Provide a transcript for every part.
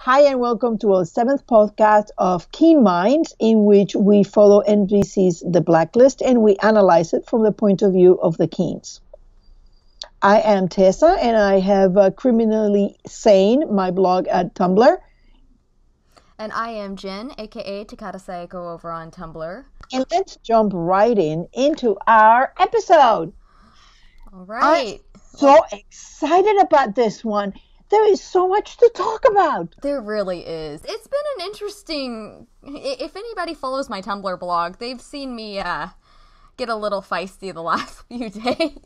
Hi, and welcome to our seventh podcast of Keen Minds, in which we follow NBC's The Blacklist and we analyze it from the point of view of the Keens. I am Tessa, and I have Criminally Sane, my blog at Tumblr. And I am Jen, aka Takata Sayako over on Tumblr. And let's jump right into our episode. All right. I'm so excited about this one. There is so much to talk about. There really is. It's been an interesting... If anybody follows my Tumblr blog, they've seen me get a little feisty the last few days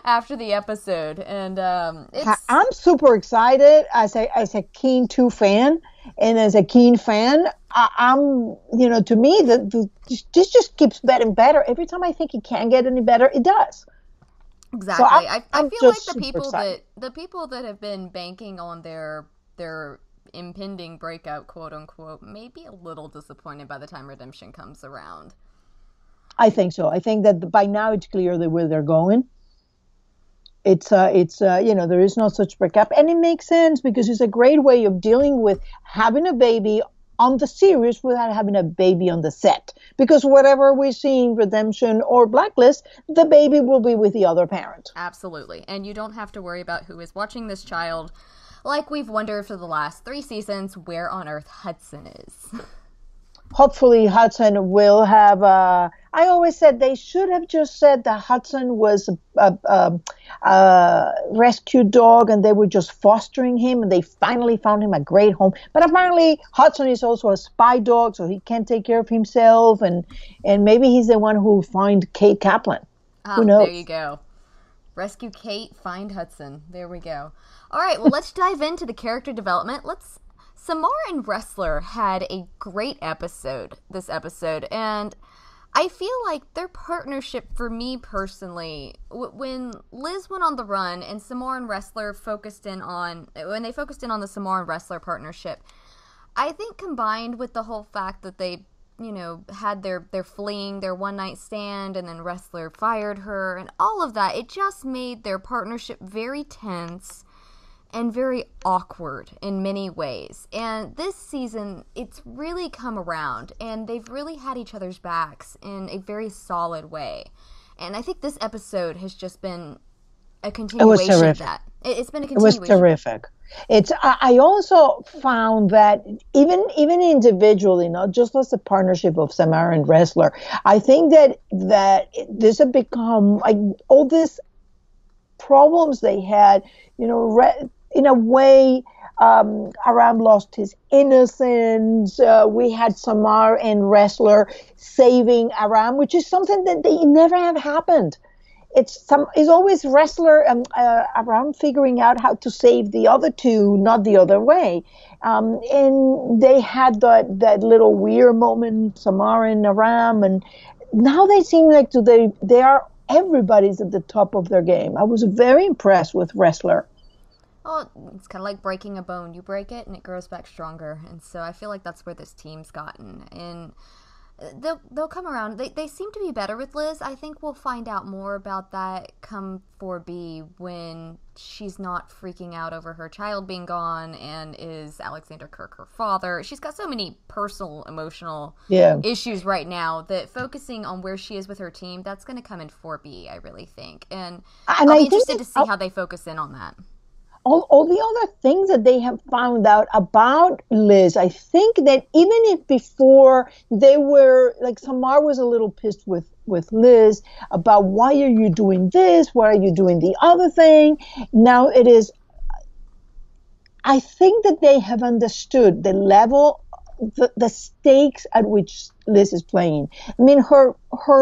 after the episode. And I'm super excited as a Keen 2 fan. And as a Keen fan, I'm, to me, this just keeps getting better. Every time I think it can't get any better, it does. Exactly. So I feel like the excited. people that have been banking on their impending breakout, quote unquote, may be a little disappointed by the time redemption comes around. I think so. I think that by now it's clear that where they're going. It's there is no such breakup, and it makes sense because it's a great way of dealing with having a baby on the series without having a baby on the set. Because whatever we see in Redemption or Blacklist, the baby will be with the other parent. Absolutely. And you don't have to worry about who is watching this child. Like we've wondered for the last 3 seasons where on earth Hudson is. Hopefully Hudson will have I always said they should have just said that Hudson was a rescue dog and they were just fostering him and they finally found him a great home. But apparently Hudson is also a spy dog, so he can't take care of himself, and maybe he's the one who will find Kate Kaplan. Who knows? There you go. Rescue Kate, find Hudson. There we go. All right, well, let's dive into the character development. Samar and Ressler had a great episode this episode, and I feel like their partnership, for me personally, when Liz went on the run and Samar and Ressler focused in on the Samar and Ressler partnership, I think combined with the whole fact that they, had their fling, their one-night stand, and then Ressler fired her, and all of that, it just made their partnership very tense and very awkward in many ways. And this season, it's really come around, and they've really had each other's backs in a very solid way. And I think this episode has just been a continuation of that. It's been a continuation. It was terrific. I also found that even individually, not just as a partnership of Samar and Ressler, I think that this had become like all these problems they had, in a way, Aram lost his innocence. We had Samar and Ressler saving Aram, which is something that they never have happened. It's always Ressler and Aram figuring out how to save the other two, not the other way. And they had that little weird moment, Samar and Aram, and now they seem like they are everybody's at the top of their game. I was very impressed with Ressler. Well, it's kind of like breaking a bone. You break it and it grows back stronger. And so I feel like that's where this team's gotten. And they'll come around. They seem to be better with Liz. I think we'll find out more about that come 4B when she's not freaking out over her child being gone and is Alexander Kirk her father. She's got so many personal, emotional issues right now that focusing on where she is with her team, that's going to come in 4B, I really think. And I'll be interested to see how they focus in on that. All the other things that they have found out about Liz, I think that even if before they were, like Samar was a little pissed with Liz about why are you doing this? Why are you doing the other thing? Now it is, I think that they have understood the level, the stakes at which Liz is playing. I mean, her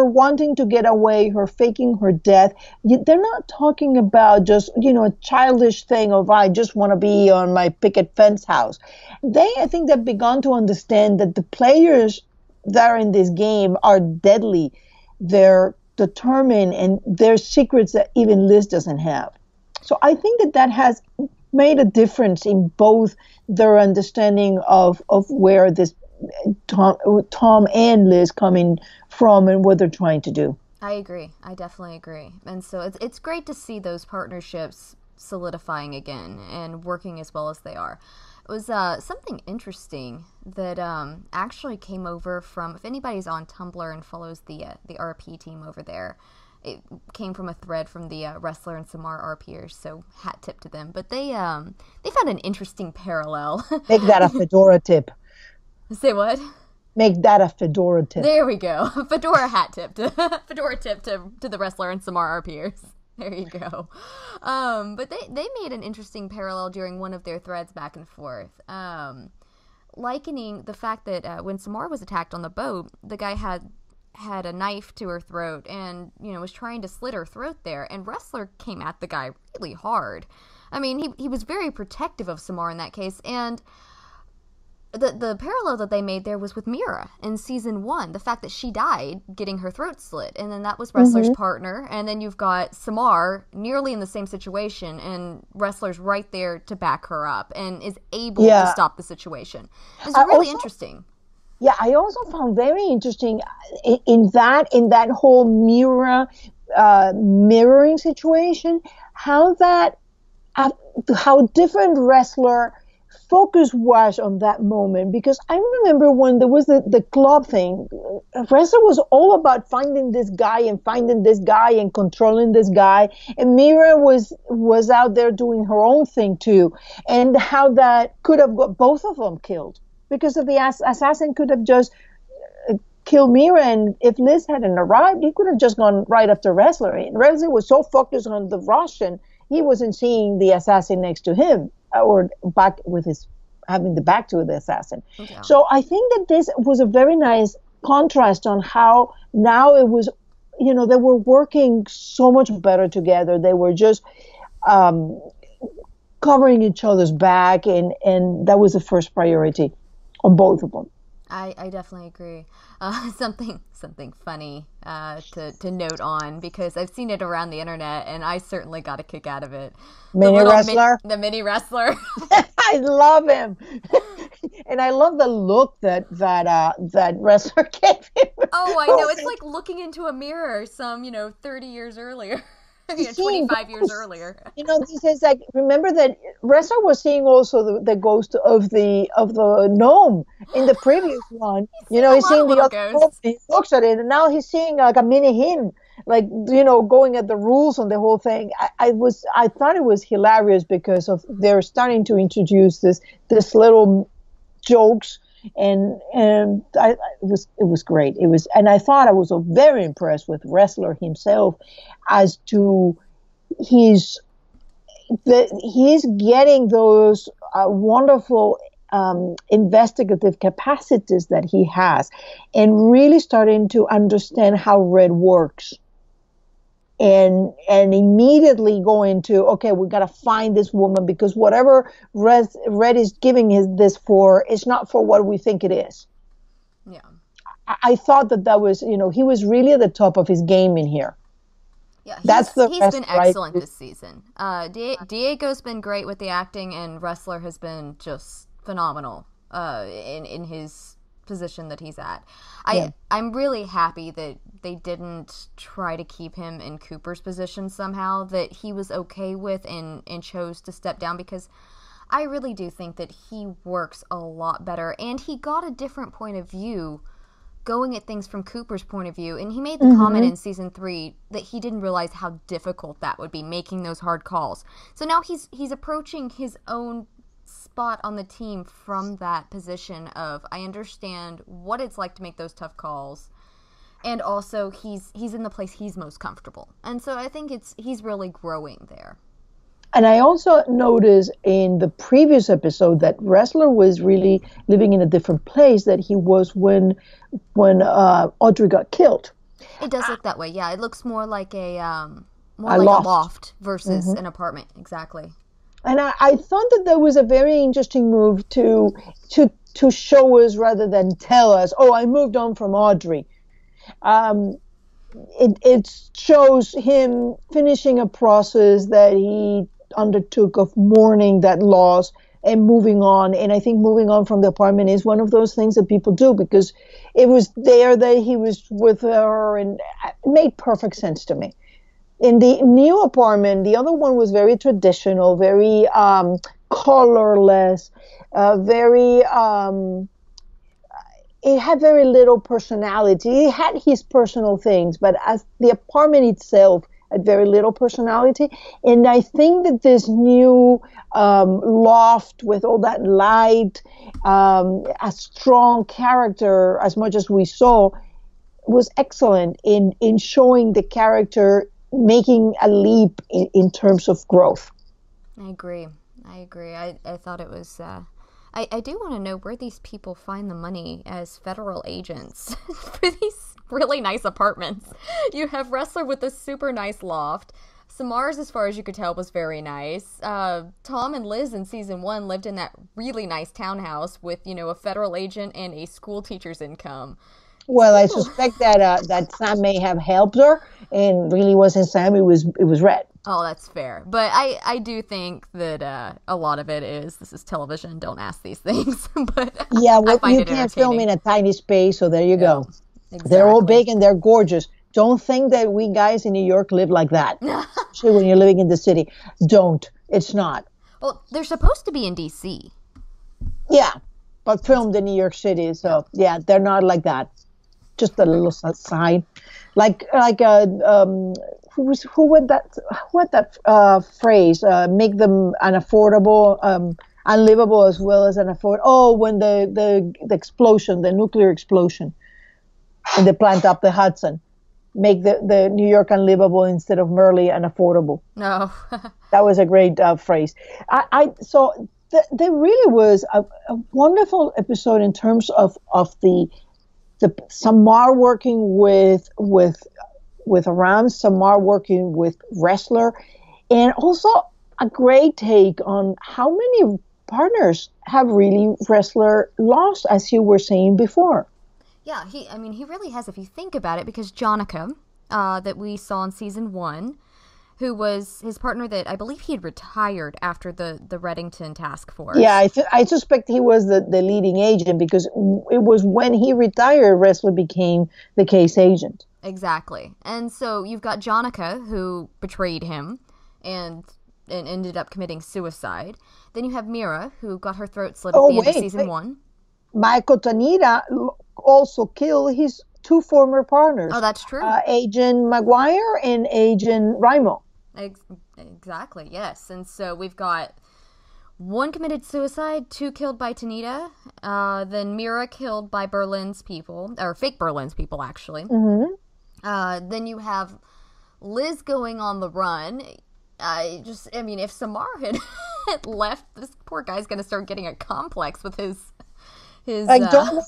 wanting to get away, her faking her death, they're not talking about just, a childish thing of, I just want to be on my picket fence house. I think they've begun to understand that the players that are in this game are deadly. They're determined, and there's secrets that even Liz doesn't have. So I think that has made a difference in both their understanding of where this Tom and Liz coming from and what they're trying to do. I agree. I definitely agree. And so it's great to see those partnerships solidifying again and working as well as they are. It was something interesting that actually came over from, if anybody's on Tumblr and follows the RP team over there, it came from a thread from the Ressler and Samar RPers, so hat tip to them. But they found an interesting parallel. Make that a Fedora tip. Say what? Make that a Fedora tip. There we go. Fedora hat tip to Fedora tip to the Ressler and Samar RPers. There you go. But they made an interesting parallel during one of their threads back and forth, likening the fact that when Samar was attacked on the boat, the guy had a knife to her throat and, was trying to slit her throat there, and Ressler came at the guy really hard. I mean, he was very protective of Samar in that case, and the parallel that they made there was with Mira in season 1, the fact that she died getting her throat slit, and then that was Ressler's partner, and then you've got Samar nearly in the same situation, and Ressler's right there to back her up and is able to stop the situation. It's really interesting. Yeah, I also found very interesting in that whole mirroring situation, how different Ressler focus was on that moment, because I remember when there was the club thing, Ressler was all about finding this guy and controlling this guy, and Mira was out there doing her own thing too, and how that could have got both of them killed, because of the assassin could have just killed Mira, and if Liz hadn't arrived, he could have just gone right after Ressler. And Ressler was so focused on the Russian, he wasn't seeing the assassin next to him, or back with having the back to the assassin. Yeah. So I think that this was a very nice contrast on how now it was, they were working so much better together. They were just covering each other's back, and that was the first priority on both of them. I definitely agree. Something funny to note on, because I've seen it around the internet, and I certainly got a kick out of it. Mini Ressler? The mini Ressler. I love him. And I love the look that Ressler gave him. Oh, I know. It's like looking into a mirror 30 years earlier. 25 years earlier. He says, like, remember that Ressler was seeing also the ghost of the gnome in the previous one. He's seeing the other ghost. He looks at it, and now he's seeing like a mini him, like, going at the rules on the whole thing. I thought it was hilarious, because they're starting to introduce this little jokes. And it was great. And I thought I was very impressed with Ressler himself, as to he's getting those wonderful investigative capacities that he has, and really starting to understand how Red works. And immediately going to, okay, we got to find this woman, because whatever Red is giving this for, it's not for what we think it is. Yeah. I thought that was, he was really at the top of his game in here. Yeah, he's been excellent this season. Diego's been great with the acting, and Ressler has been just phenomenal in his position that he's at. I'm really happy that they didn't try to keep him in Cooper's position somehow, that he was okay with and chose to step down, because I really do think that he works a lot better, and he got a different point of view going at things from Cooper's point of view. And he made the comment in season 3 that he didn't realize how difficult that would be, making those hard calls. So now he's approaching his own spot on the team from that position of, I understand what it's like to make those tough calls, and also he's in the place he's most comfortable. And so I think he's really growing there. And I also noticed in the previous episode that Ressler was really living in a different place that he was when Audrey got killed. It does look that way. Yeah, it looks more like a loft versus an apartment. Exactly. And I thought that was a very interesting move to show us, rather than tell us, oh, I moved on from Audrey. It shows him finishing a process that he undertook of mourning that loss and moving on. And I think moving on from the apartment is one of those things that people do, because it was there that he was with her, and it made perfect sense to me. In the new apartment, the other one was very traditional, very colorless, very it had very little personality. It had his personal things, but as the apartment itself had very little personality. And I think that this new loft with all that light, a strong character, as much as we saw, was excellent in showing the character making a leap in terms of growth. I agree. I thought it was. I do want to know where these people find the money as federal agents for these really nice apartments. You have Ressler with this super nice loft. Samar's, as far as you could tell, was very nice. Tom and Liz in season 1 lived in that really nice townhouse with, a federal agent and a school teacher's income. Well, I suspect that Sam may have helped her, and really wasn't Sam. It was Red. Oh, that's fair. But I do think that a lot of it is, this is television, don't ask these things. But yeah, well, you can't film in a tiny space, so there you go. Exactly. They're all big and they're gorgeous. Don't think that we guys in New York live like that. Especially when you're living in the city. Don't. It's not. Well, they're supposed to be in D.C. Yeah, but filmed in New York City, so yeah, they're not like that. Just a little side, like who would that phrase make them unaffordable, unlivable as well as unaffordable. Oh, when the explosion, the nuclear explosion in the plant up the Hudson, make the New York unlivable instead of merely unaffordable. No, that was a great phrase. So there really was a wonderful episode in terms of the Samar working with Aram, Samar working with Ressler, and also a great take on how many partners have really Ressler lost, as you were saying before. Yeah, he really has, if you think about it, because Jonica, that we saw in season 1, who was his partner that I believe he had retired after the Reddington task force. Yeah, I suspect he was the leading agent because it was when he retired, Ressler became the case agent. Exactly. And so you've got Jonica, who betrayed him and ended up committing suicide. Then you have Mira, who got her throat slit at the end of season 1. Michael Tanita also killed his 2 former partners. Oh, that's true. Agent McGuire and Agent Raimo. Exactly, yes. And so we've got 1 committed suicide, 2 killed by Tanita, then Mira killed by Berlin's people, or fake Berlin's people, actually. Mm-hmm. Then you have Liz going on the run. If Samar had left, this poor guy's going to start getting a complex with his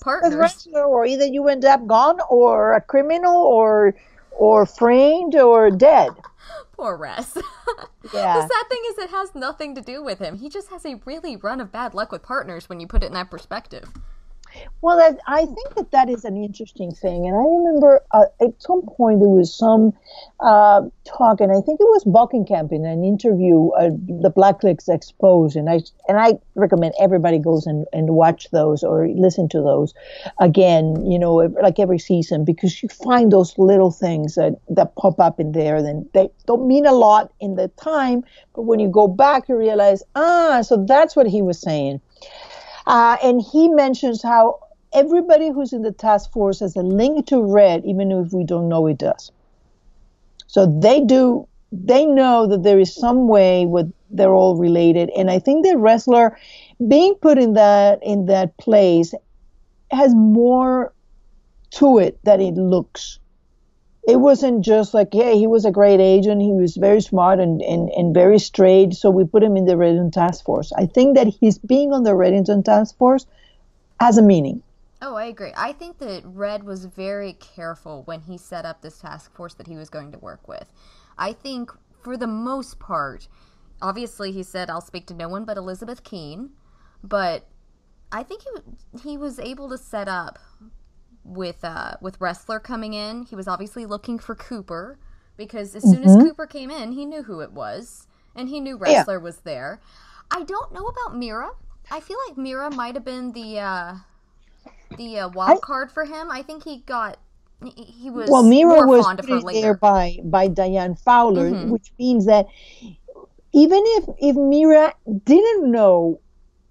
partners. Or either you end up gone, or a criminal, or framed, or dead. Poor Ress. Yeah. The sad thing is it has nothing to do with him. He just has a really run of bad luck with partners when you put it in that perspective. Well, I think that is an interesting thing. And I remember at some point there was some talk, and I think it was Buckenkamp in an interview, the Blacklist exposed, and I recommend everybody goes and watch those or listen to those again, like every season, because you find those little things that pop up in there. Then they don't mean a lot in the time, but when you go back, you realize, so that's what he was saying. And he mentions how everybody who's in the task force has a link to Red, even if we don't know it does. So they know that there is some way they're all related. And I think that Ressler being put in that place has more to it than it looks. It wasn't just like, hey, he was a great agent. He was very smart and very straight. So we put him in the Reddington Task Force. I think that his being on the Reddington Task Force has a meaning. Oh, I agree. I think that Red was very careful when he set up this task force that he was going to work with. I think for the most part, obviously he said, I'll speak to no one but Elizabeth Keene. But I think he was able to set up with Ressler coming in. He was obviously looking for Cooper, because as soon as Cooper came in, he knew who it was, and he knew Ressler was there. I don't know about Mira. I feel like Mira might have been the wild card for him. I think he got he Well, was Mira more was fond of put her in there later. by Diane Fowler, Mm-hmm. which means that even if Mira didn't know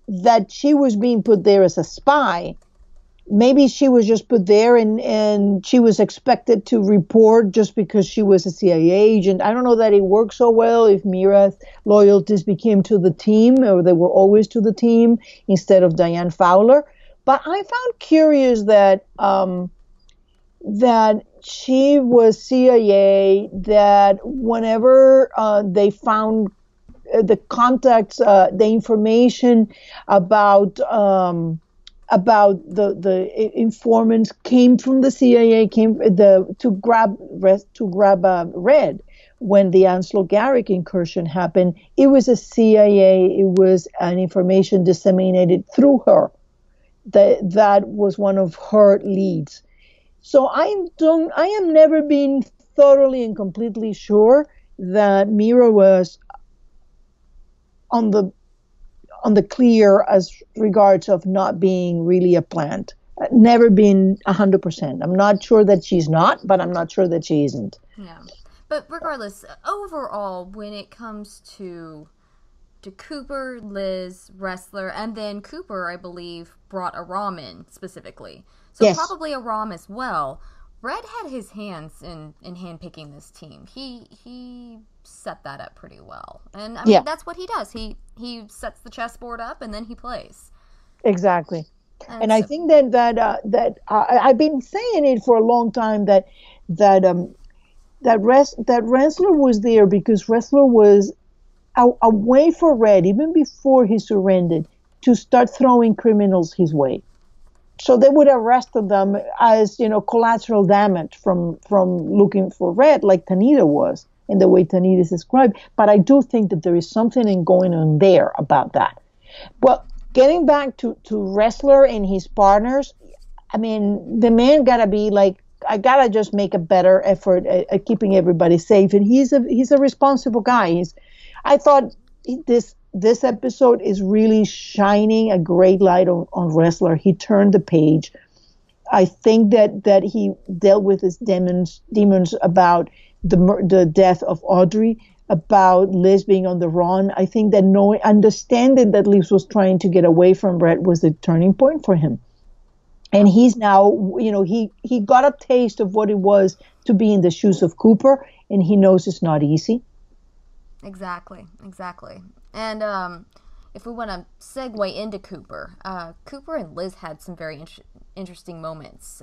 that she was being put there as a spy, maybe she was just put there and she was expected to report just because she was a CIA agent. I don't know that it worked so well if Mira's loyalties became to the team or they were always to the team instead of Diane Fowler. But I found curious that she was CIA, that whenever they found the contacts, the information about the informants came from the CIA, came to grab Red when the Ansel Garrick incursion happened. It was a CIA. It was an information disseminated through her. That was one of her leads. So I am never been thoroughly and completely sure that Mira was on the clear as regards of not being really a plant. Never been 100%. I'm not sure that she's not, but I'm not sure that she isn't. Yeah. But regardless, overall, when it comes to Cooper, Liz, Ressler, and then Cooper, I believe, brought Aram in specifically. So Yes, probably Aram as well. Red had his hands in handpicking this team. He set that up pretty well. And I yeah, mean that's what he does. He sets the chessboard up and then he plays. exactly. And And I so think I've been saying it for a long time that that Rensler was there because Ressler was a way for Red, even before he surrendered, to start throwing criminals his way. So they would have arrested them as collateral damage from looking for Red, like Tanita was, in the way Tanita is described. But I do think that there is something going on there about that. Well, getting back to Ressler and his partners, I mean, the man gotta be like, I gotta just make a better effort at keeping everybody safe, and he's a responsible guy. I thought this episode is really shining a great light on Ressler. He turned the page. I think that he dealt with his demons about the death of Audrey, about Liz being on the run. I think that understanding that Liz was trying to get away from Brett was the turning point for him. And yeah, he's now, he got a taste of what it was to be in the shoes of Cooper, and he knows it's not easy. exactly. And if we want to segue into Cooper, Cooper and Liz had some very interesting moments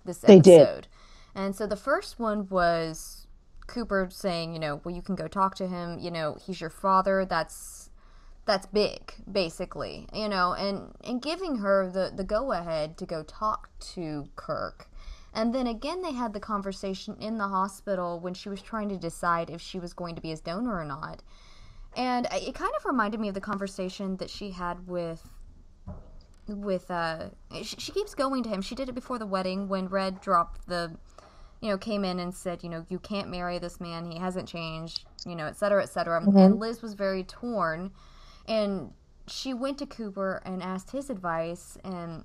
this They did. episode. And so the first one was Cooper saying, well, you can go talk to him. He's your father. That's big, basically. And giving her the go ahead to go talk to Kirk. And then again, they had the conversation in the hospital when she was trying to decide if she was going to be his donor or not. And it kind of reminded me of the conversation that she had with she keeps going to him. She did it before the wedding when Red dropped came in and said, you can't marry this man. He hasn't changed, et cetera, et cetera. Mm-hmm. And Liz was very torn. And she went to Cooper and asked his advice. And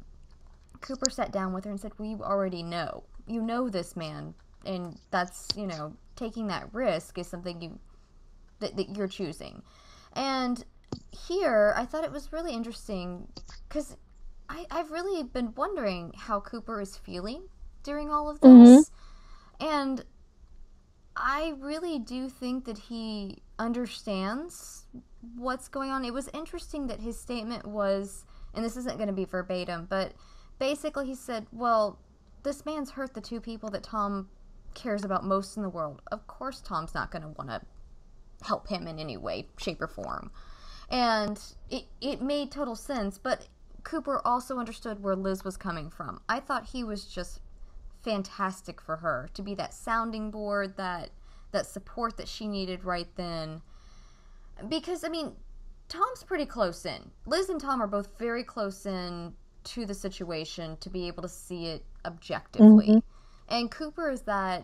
Cooper sat down with her and said, well, you already know. You know this man. And that's, taking that risk is something that you're choosing. And here, I thought it was really interesting because I've really been wondering how Cooper is feeling during all of this. Mm-hmm. And I really do think that he understands what's going on. It was interesting that his statement was, and this isn't going to be verbatim, but basically he said, well, this man's hurt the two people that Tom cares about most in the world. Of course Tom's not going to want to help him in any way, shape, or form. And it made total sense, but Cooper also understood where Liz was coming from. I thought he was just fantastic for her to be that sounding board, that support that she needed right then. Because, I mean, Tom's pretty close in. Liz and Tom are both very close in to the situation to be able to see it objectively. Mm-hmm. And Cooper is that,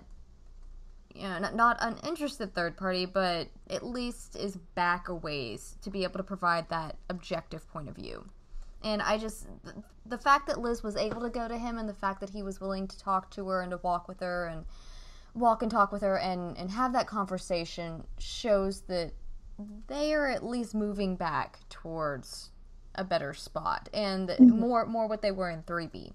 not an interested third party, but at least is back a ways to be able to provide that objective point of view. And I just, the fact that Liz was able to go to him, and the fact that he was willing to talk to her and to walk and talk with her and have that conversation shows that they are at least moving back towards a better spot, and more what they were in 3B.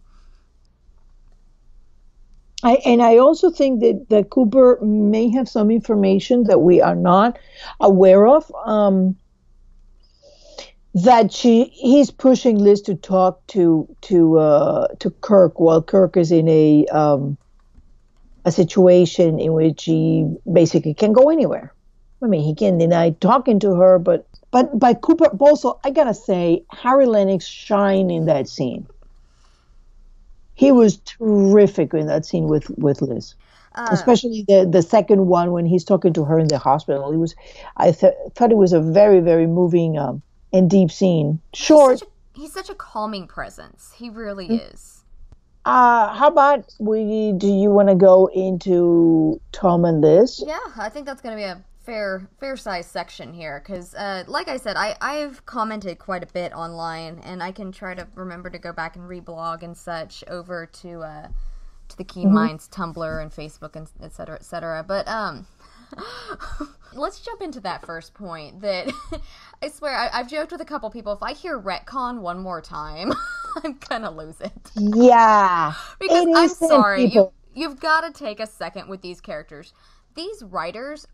I also think that Cooper may have some information that we are not aware of. That he's pushing Liz to talk to Kirk while Kirk is in a situation in which he basically can't go anywhere. I mean, he can deny talking to her, but by Cooper also, I gotta say, Harry Lennox shined in that scene. He was terrific in that scene with Liz, especially the second one when he's talking to her in the hospital. I thought it was a very, very moving and deep scene. Short. He's such a calming presence. He really is. How about do you want to go into Tom and Liz? Yeah, I think that's going to be a fair size section here, because like I said, I've commented quite a bit online, and I can try to remember to go back and reblog and such over to the Keen Minds Tumblr and Facebook and et cetera. But let's jump into that first point. That I swear I've joked with a couple people, if I hear retcon one more time, I'm gonna lose it. Yeah, because I'm sorry, you've got to take a second with these characters. These writers,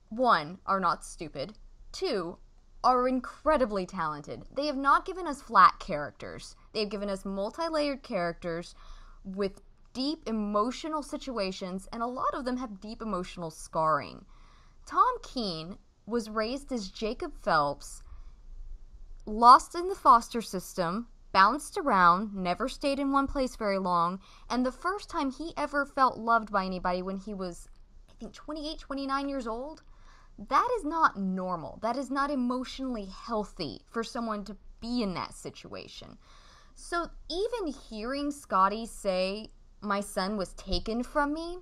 one, are not stupid. Two, are incredibly talented. They have not given us flat characters. They've given us multi-layered characters with deep emotional situations, and a lot of them have deep emotional scarring. Tom Keen was raised as Jacob Phelps, lost in the foster system, bounced around, never stayed in one place very long, and the first time he ever felt loved by anybody when he was, I think, 28, 29 years old. That is not normal. That is not emotionally healthy for someone to be in that situation. So even hearing Scotty say, "My son was taken from me,"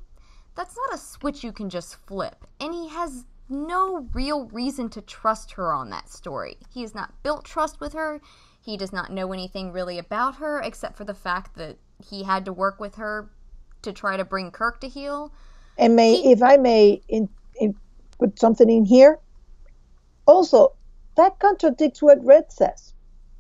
that's not a switch you can just flip. And he has no real reason to trust her on that story. He has not built trust with her. He does not know anything really about her, except for the fact that he had to work with her to try to bring Kirk to heal. And if I may put something in here, also, that contradicts what Red says.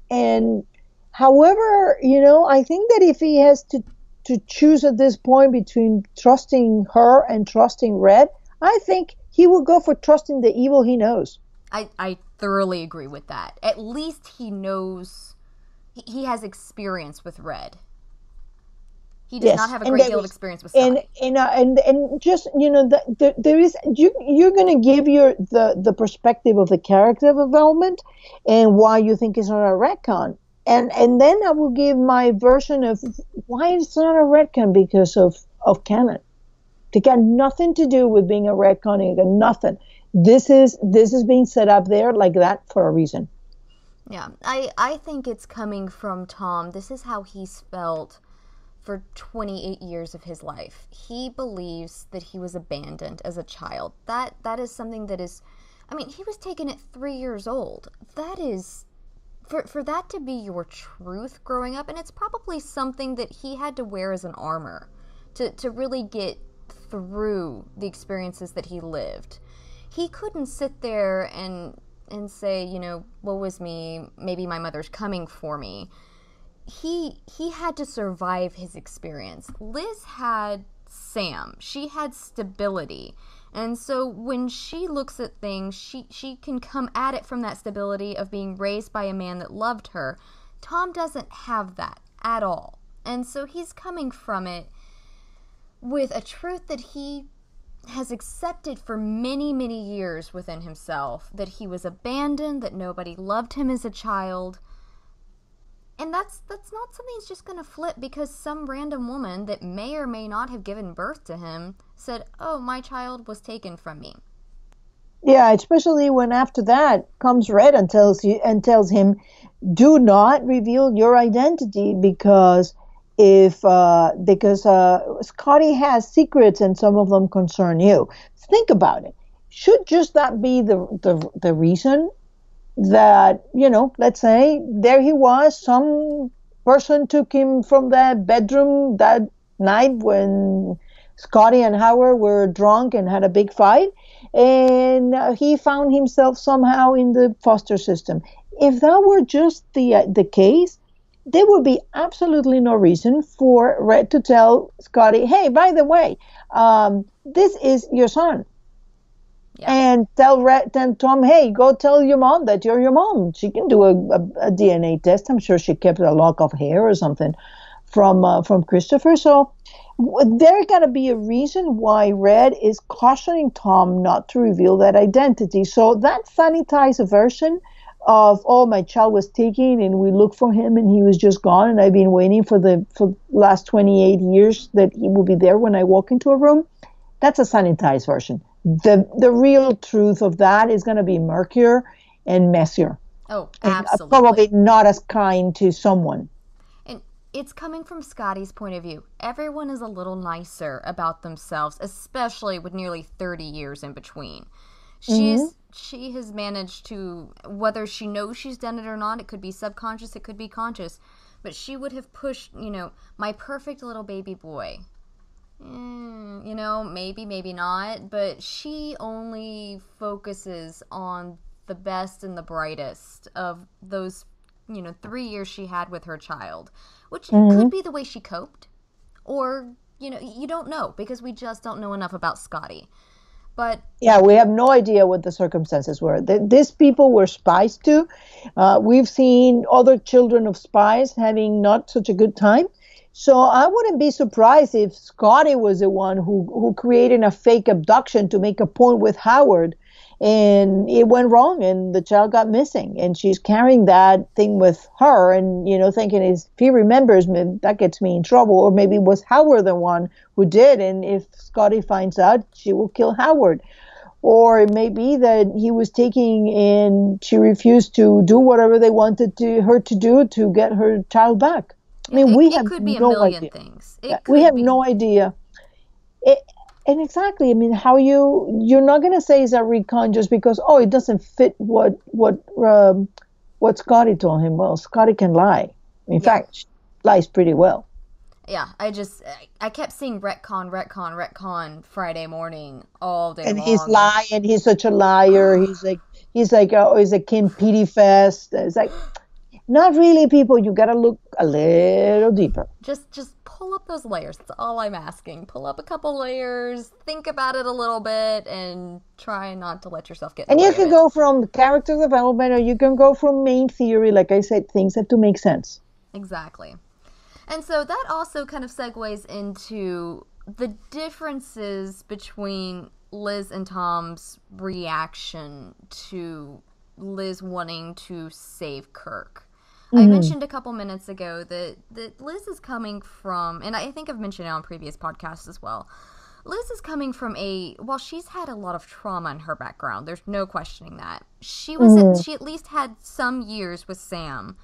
And however, I think that if he has to choose at this point between trusting her and trusting Red, I think he will go for trusting the evil he knows. I thoroughly agree with that. At least he knows, he has experience with Red. He does not have a great deal of experience with Scotty. And just, there is, you're going to give the perspective of the character development and why you think it's not a retcon. And then I will give my version of why it's not a retcon because of canon. It got nothing to do with being a retcon. It got nothing. This is being set up there like that for a reason. Yeah, I think it's coming from Tom. This is how he's felt for 28 years of his life. He believes that he was abandoned as a child. That is something that is, I mean, he was taken at 3 years old. That is, for that to be your truth growing up, and it's probably something that he had to wear as an armor to really get through the experiences that he lived. He couldn't sit there and say, woe is me, maybe my mother's coming for me. He had to survive his experience. Liz had Sam. She had stability. And so when she looks at things, she can come at it from that stability of being raised by a man that loved her. Tom doesn't have that at all. And so he's coming from it with a truth that he has accepted for many, many years within himself, that he was abandoned, that nobody loved him as a child. And that's not something he's just going to flip because some random woman that may or may not have given birth to him said, "Oh, my child was taken from me." Yeah, especially when after that comes Red and tells him, "Do not reveal your identity because Scotty has secrets and some of them concern you." Think about it. Should just that be the reason? that, let's say there he was, some person took him from the bedroom that night when Scotty and Howard were drunk and had a big fight, and he found himself somehow in the foster system. If that were just the case, there would be absolutely no reason for Red to tell Scotty, "Hey, by the way, this is your son." Yeah. And tell Tom, "Hey, go tell your mom that you're your mom." She can do a DNA test. I'm sure she kept a lock of hair or something from Christopher. So there got to be a reason why Red is cautioning Tom not to reveal that identity. So that sanitized version of, "Oh, my child was taken and we looked for him and he was just gone, and I've been waiting for the last 28 years that he will be there when I walk into a room," that's a sanitized version. The real truth of that is going to be murkier and messier. Oh, and absolutely. Probably not as kind to someone. And it's coming from Scotty's point of view. Everyone is a little nicer about themselves, especially with nearly 30 years in between. She has managed to, whether she knows she's done it or not, it could be subconscious, it could be conscious, but she would have pushed, my perfect little baby boy. Maybe not, but she only focuses on the best and the brightest of those, 3 years she had with her child, which could be the way she coped, or, you don't know, because we just don't know enough about Scotty. But yeah, we have no idea what the circumstances were. These people were spies too. We've seen other children of spies having not such a good time. So I wouldn't be surprised if Scotty was the one who created a fake abduction to make a point with Howard, and it went wrong and the child got missing, and she's carrying that thing with her and, thinking, if he remembers me, that gets me in trouble. Or maybe was Howard the one who did, and if Scotty finds out, she will kill Howard. Or it may be that he was taking and she refused to do whatever they wanted her to do to get her child back. I mean, it could be a million things. We have no idea. And exactly, I mean, how you're not going to say it's a recon just because, it doesn't fit what Scotty told him. Well, Scotty can lie. In fact, she lies pretty well. Yeah, I kept seeing retcon Friday morning all day long. And he's lying. He's such a liar. He's like, it's a Kim Petey fest. It's like, not really, people. You got to look a little deeper. Just pull up those layers. That's all I'm asking. Pull up a couple layers, think about it a little bit, and try not to let yourself get in the way. And you can go from character development, or you can go from main theory. Like I said, things have to make sense. Exactly. And so that also kind of segues into the differences between Liz and Tom's reaction to Liz wanting to save Kirk. I mentioned a couple minutes ago that Liz is coming from, and I think I've mentioned it on previous podcasts as well, Liz is coming from while she's had a lot of trauma in her background, there's no questioning that. She at least had some years with Sam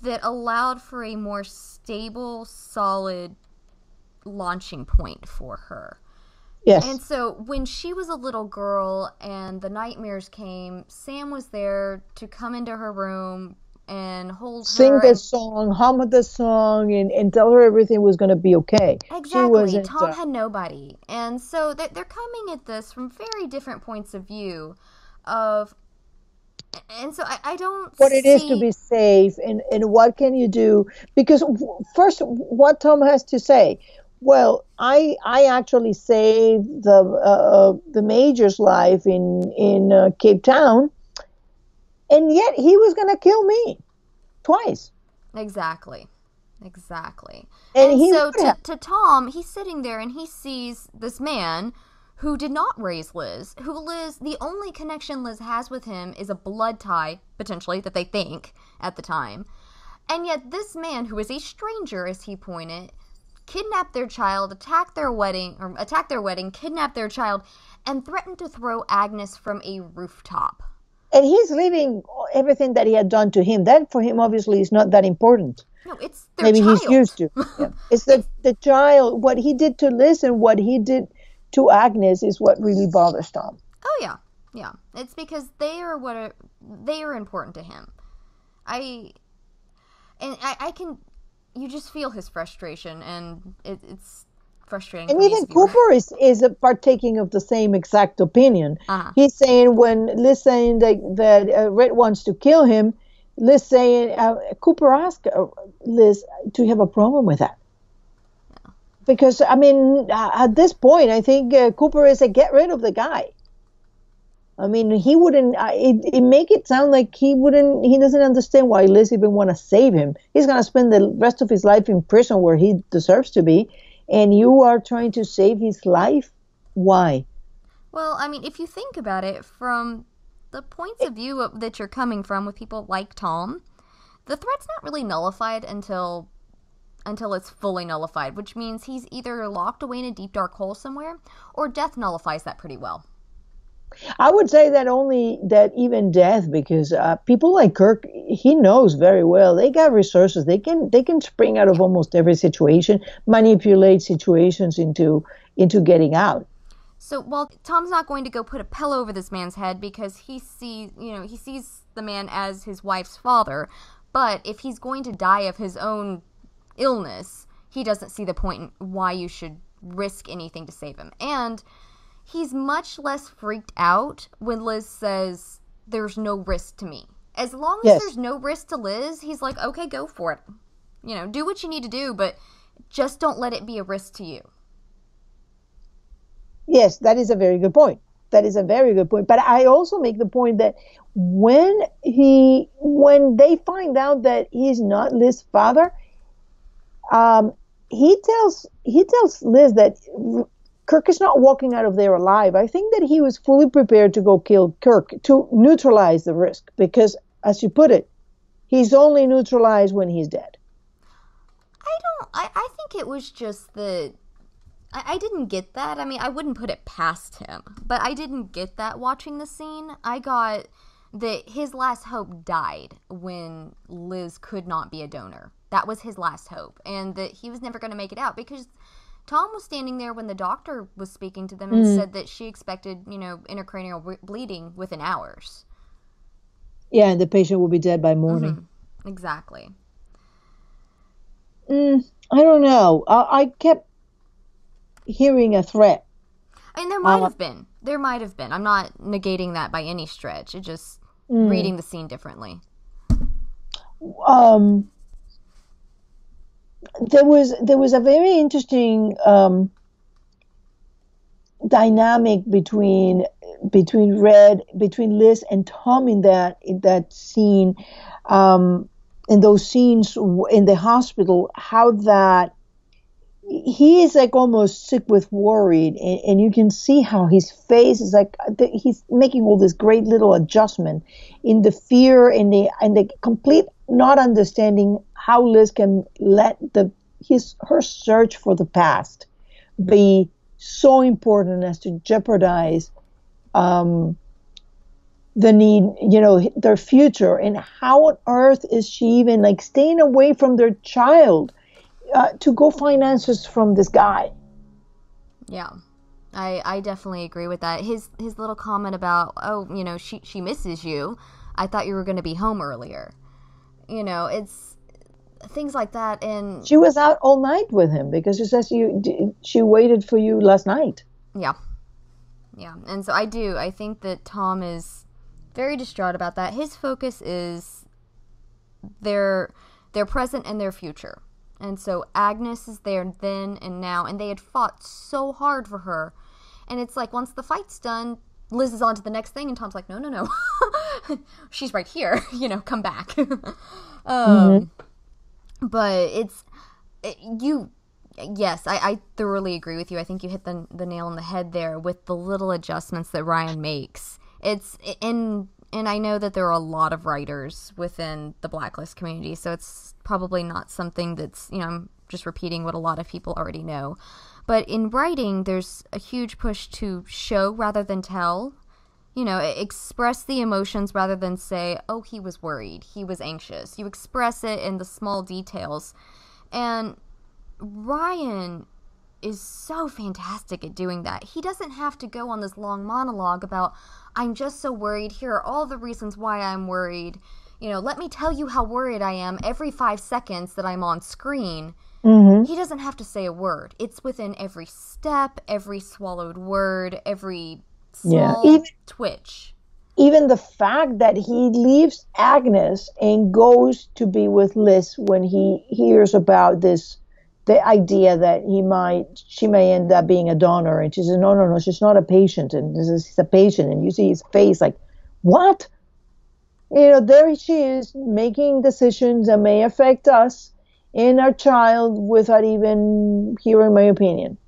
that allowed for a more stable, solid launching point for her. Yes. And so when she was a little girl and the nightmares came, Sam was there to come into her room and hold sing her. Sing the song, hum the song, and tell her everything was going to be okay. Exactly. Tom had nobody. And so they're coming at this from very different points of view of... And so I don't what it is to be safe and what can you do? Because first, what Tom has to say, well, I actually saved the Major's life in Cape Town, and yet he was going to kill me twice. Exactly. And so to Tom, he's sitting there and he sees this man who did not raise Liz, the only connection Liz has with him is a blood tie, potentially, that they think at the time. And yet this man, who is a stranger, as he pointed, kidnapped their child, attacked their wedding, kidnapped their child, and threatened to throw Agnes from a rooftop. And he's leaving everything that he had done to him. That, for him, obviously, is not that important. No, it's their child. Maybe he's used to. Yeah. It's the child, what he did to Liz and what he did to Agnes is what really bothers Tom. Oh, yeah. Yeah, it's because they are important to him. I can, you just feel his frustration, and it's frustrating And for me as even a viewer. Cooper is partaking of the same exact opinion. Uh-huh. He's saying when Liz saying that Red wants to kill him, Liz saying Cooper asked Liz, "Do you have a problem with that?" Because I mean, at this point, I think Cooper is a get rid of the guy. I mean, he wouldn't. It make it sound like he wouldn't. He doesn't understand why Liz even want to save him. He's gonna spend the rest of his life in prison where he deserves to be, and you are trying to save his life. Why? Well, I mean, if you think about it from the points of view that you're coming from with people like Tom, the threat's not really nullified until it's fully nullified, which means he's either locked away in a deep dark hole somewhere, or death nullifies that pretty well. I would say that even death, because people like Kirk, he knows very well. They got resources. They can spring out of almost every situation, manipulate situations into getting out. So while Tom's not going to go put a pillow over this man's head because he sees the man as his wife's father, but if he's going to die of his own illness, he doesn't see the point in why you should risk anything to save him. And he's much less freaked out when Liz says, "There's no risk to me." As long as there's no risk to Liz, he's like, okay, go for it. Do what you need to do, but just don't let it be a risk to you. Yes, that is a very good point. That is a very good point. But I also make the point that when they find out that he's not Liz's father, he tells Liz that Kirk is not walking out of there alive. I think that he was fully prepared to go kill Kirk to neutralize the risk because, as you put it, he's only neutralized when he's dead. I think it was just that I didn't get that. I mean, I wouldn't put it past him, but I didn't get that watching the scene. I got that his last hope died when Liz could not be a donor. That was his last hope, and that he was never going to make it out because Tom was standing there when the doctor was speaking to them and said that she expected, intracranial bleeding within hours. Yeah, and the patient will be dead by morning. Mm-hmm. Exactly. I don't know. I kept hearing a threat. And there might have been. There might have been. I'm not negating that by any stretch. It's just reading the scene differently. There was a very interesting dynamic between Liz and Tom in that scene, in those scenes in the hospital. How that he is like almost sick with worried, and you can see how his face is like he's making all this great little adjustment in the fear and the complete not understanding how Liz can let her search for the past be so important as to jeopardize the need, their future, and how on earth is she even like staying away from their child to go find answers from this guy? Yeah, I definitely agree with that. His little comment about, she misses you. I thought you were going to be home earlier. It's things like that. And she was out all night with him because she says she waited for you last night. Yeah. And so I think that Tom is very distraught about that. His focus is their present and their future. And so Agnes is there then and now, and they had fought so hard for her. And it's like, once the fight's done, Liz is on to the next thing, and Tom's like, no. She's right here. Come back. But yes, I thoroughly agree with you. I think you hit the nail on the head there with the little adjustments that Ryan makes. And I know that there are a lot of writers within the Blacklist community, so it's probably not something that's, I'm just repeating what a lot of people already know. But in writing, there's a huge push to show rather than tell. Express the emotions rather than say, oh, he was worried, he was anxious. You express it in the small details. And Ryan is so fantastic at doing that. He doesn't have to go on this long monologue about, I'm just so worried. Here are all the reasons why I'm worried. You know, let me tell you how worried I am every 5 seconds that I'm on screen. He doesn't have to say a word. It's within every step, every swallowed word, every small twitch. Even the fact that he leaves Agnes and goes to be with Liz when he hears about this, the idea that she may end up being a donor, and she says, no, she's not a patient, and she's a patient, and you see his face like, what? You know, there she is making decisions that may affect us and our child without even hearing my opinion.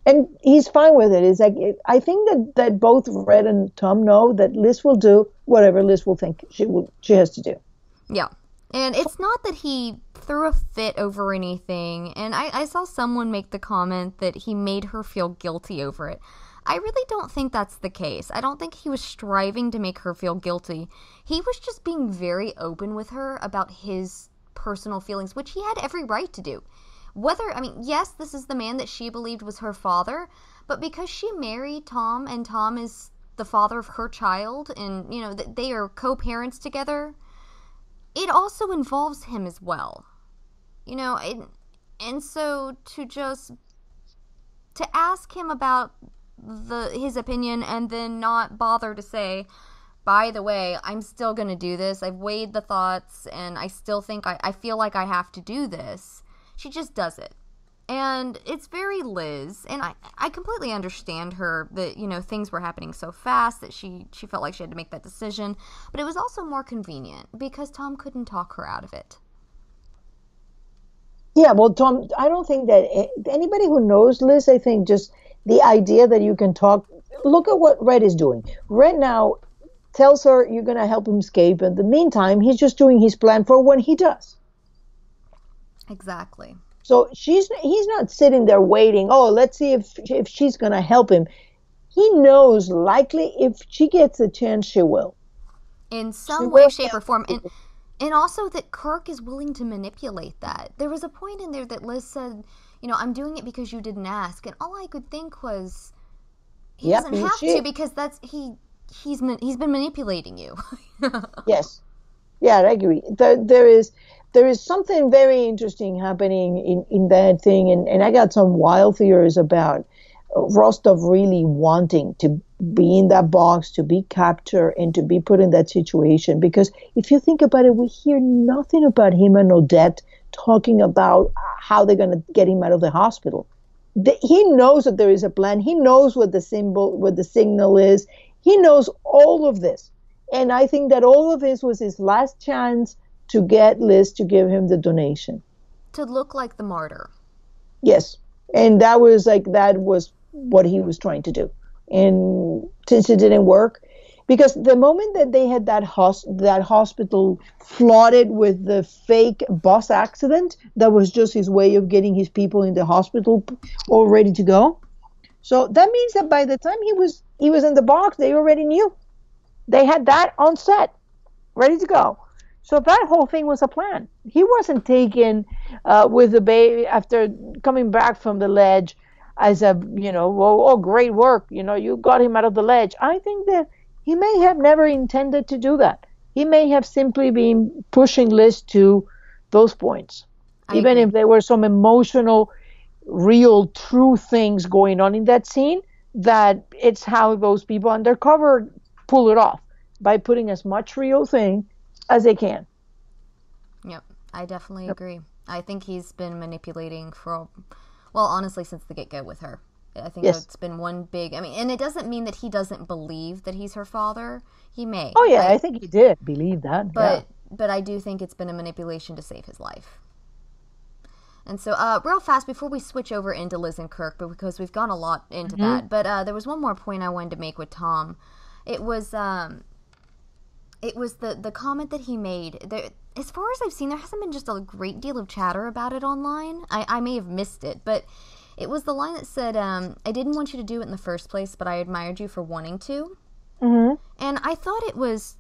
And he's fine with it. It's like, I think that both Red and Tom know that Liz will do whatever Liz will think she has to do. Yeah. And it's not that he threw a fit over anything. And I saw someone make the comment that he made her feel guilty over it. I really don't think that's the case. I don't think he was striving to make her feel guilty. He was just being very open with her about his personal feelings, which he had every right to do. Yes, this is the man that she believed was her father, but because she married Tom and Tom is the father of her child and, you know, they are co-parents together, it also involves him as well. You know, and so to ask him about his opinion and then not bother to say, by the way, I'm still going to do this. I've weighed the thoughts and I still think I feel like I have to do this. She just does it. And it's very Liz. And I completely understand her that, you know, things were happening so fast that she felt like she had to make that decision. But it was also more convenient because Tom couldn't talk her out of it. Yeah, well, Tom, I don't think that anybody who knows Liz, I think just the idea that you can talk, look at what Red is doing. Red now tells her you're going to help him escape. In the meantime, he's just doing his plan for when he does. Exactly. So he's not sitting there waiting, oh, let's see if she's going to help him. He knows likely if she gets a chance, she will. In some way, shape, or form. And also that Kirk is willing to manipulate that. There was a point in there that Liz said, you know, I'm doing it because you didn't ask. And all I could think was, he doesn't have to because he's been manipulating you. Yes. Yeah, I agree. There is something very interesting happening in that thing, and I got some wild theories about Rostov really wanting to be in that box, to be captured, and to be put in that situation. Because if you think about it, we hear nothing about him and Odette talking about how they're going to get him out of the hospital. He knows that there is a plan. He knows what the signal is. He knows all of this. And I think that all of this was his last chance to get Liz to give him the donation. To look like the martyr. Yes. And that was what he was trying to do. And since it didn't work, because the moment that they had that hospital flooded with the fake bus accident, that was just his way of getting his people in the hospital all ready to go. So that means that by the time he was in the box, they already knew. They had that on set, ready to go. So that whole thing was a plan. He wasn't taken with the baby after coming back from the ledge as a, you know, oh, great work. You know, you got him out of the ledge. I think that he may have never intended to do that. He may have simply been pushing Liz to those points. Even if there were some emotional, real, true things going on in that scene, that it's how those people undercover pull it off by putting as much real thing as they can. Yep, I definitely agree. I think he's been manipulating honestly, since the get-go with her. I think it's been one big, and it doesn't mean that he doesn't believe that he's her father. He may. Oh, yeah, I think he did believe that. But I do think it's been a manipulation to save his life. And so, real fast, before we switch over into Liz and Kirk, because we've gone a lot into that, but there was one more point I wanted to make with Tom. It was the comment that he made. As far as I've seen, there hasn't been just a great deal of chatter about it online. I may have missed it, but it was the line that said, I didn't want you to do it in the first place, but I admired you for wanting to. Mm-hmm. And I thought it was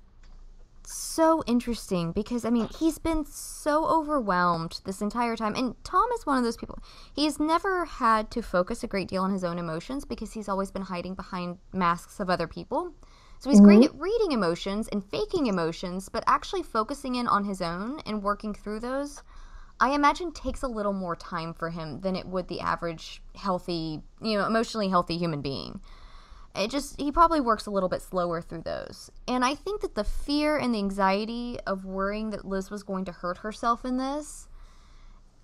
so interesting because, I mean, he's been so overwhelmed this entire time. And Tom is one of those people. He's never had to focus a great deal on his own emotions because he's always been hiding behind masks of other people. So he's great at reading emotions and faking emotions, but actually focusing in on his own and working through those, I imagine takes a little more time for him than it would the average healthy, emotionally healthy human being. He probably works a little bit slower through those. And I think that the fear and the anxiety of worrying that Liz was going to hurt herself in this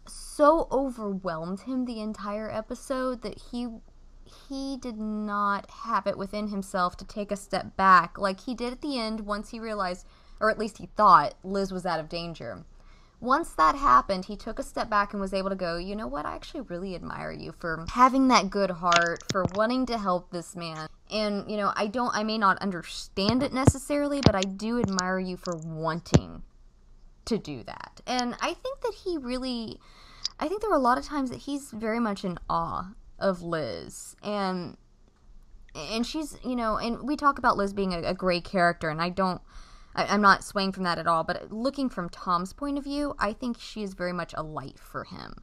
so overwhelmed him the entire episode that he did not have it within himself to take a step back like he did at the end once he realized, or at least he thought, Liz was out of danger. Once that happened, he took a step back and was able to go, you know what, I actually really admire you for having that good heart, for wanting to help this man. And, I may not understand it necessarily, but I do admire you for wanting to do that. And I think that I think there were a lot of times that he's very much in awe of Liz. And she's, and we talk about Liz being a great character, and I'm not swaying from that at all, but looking from Tom's point of view, I think she is very much a light for him,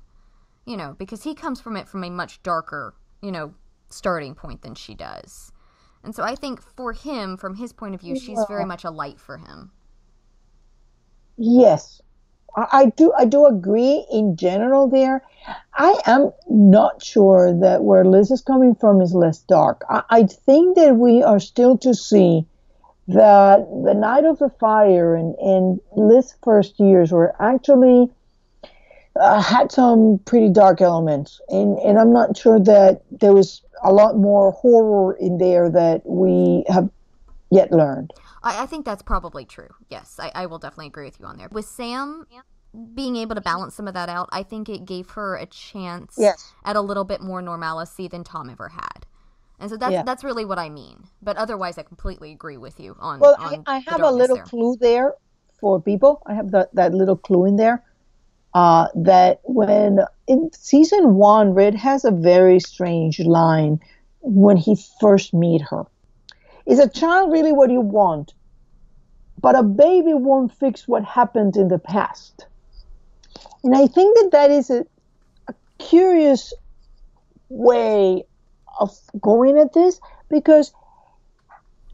because he comes from it from a much darker, starting point than she does. And so I think for him, from his point of view, she's very much a light for him. Yes, I do agree in general there. I am not sure that where Liz is coming from is less dark. I think that we are still to see that the Night of the Fire and Liz's first years were actually had some pretty dark elements, and I'm not sure that there was a lot more horror in there that we have yet learned. I think that's probably true. Yes, I will definitely agree with you on there. With Sam being able to balance some of that out, I think it gave her a chance at a little bit more normalcy than Tom ever had. And so that's really what I mean. But otherwise, I completely agree with you on. Well, on I have a little clue there for people. I have that little clue in there. That when in season 1, Red has a very strange line when he first meet her. Is a child really what you want? But a baby won't fix what happened in the past. And I think that is a curious way of going at this, because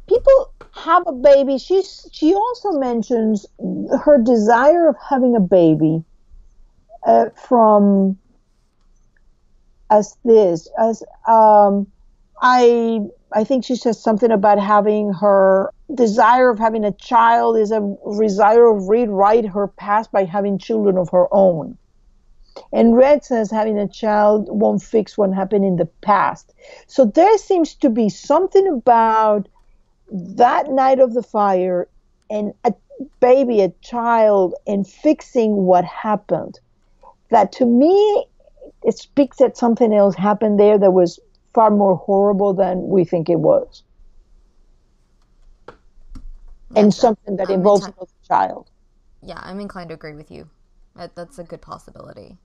people have a baby. She also mentions her desire of having a baby from I think she says something about having her desire of having a child is a desire of rewrite her past by having children of her own. And Red says having a child won't fix what happened in the past. So there seems to be something about that Night of the Fire and a baby, a child, and fixing what happened. That to me, it speaks that something else happened there that was far more horrible than we think it was. And something that involves another child. Yeah, I'm inclined to agree with you. That's a good possibility.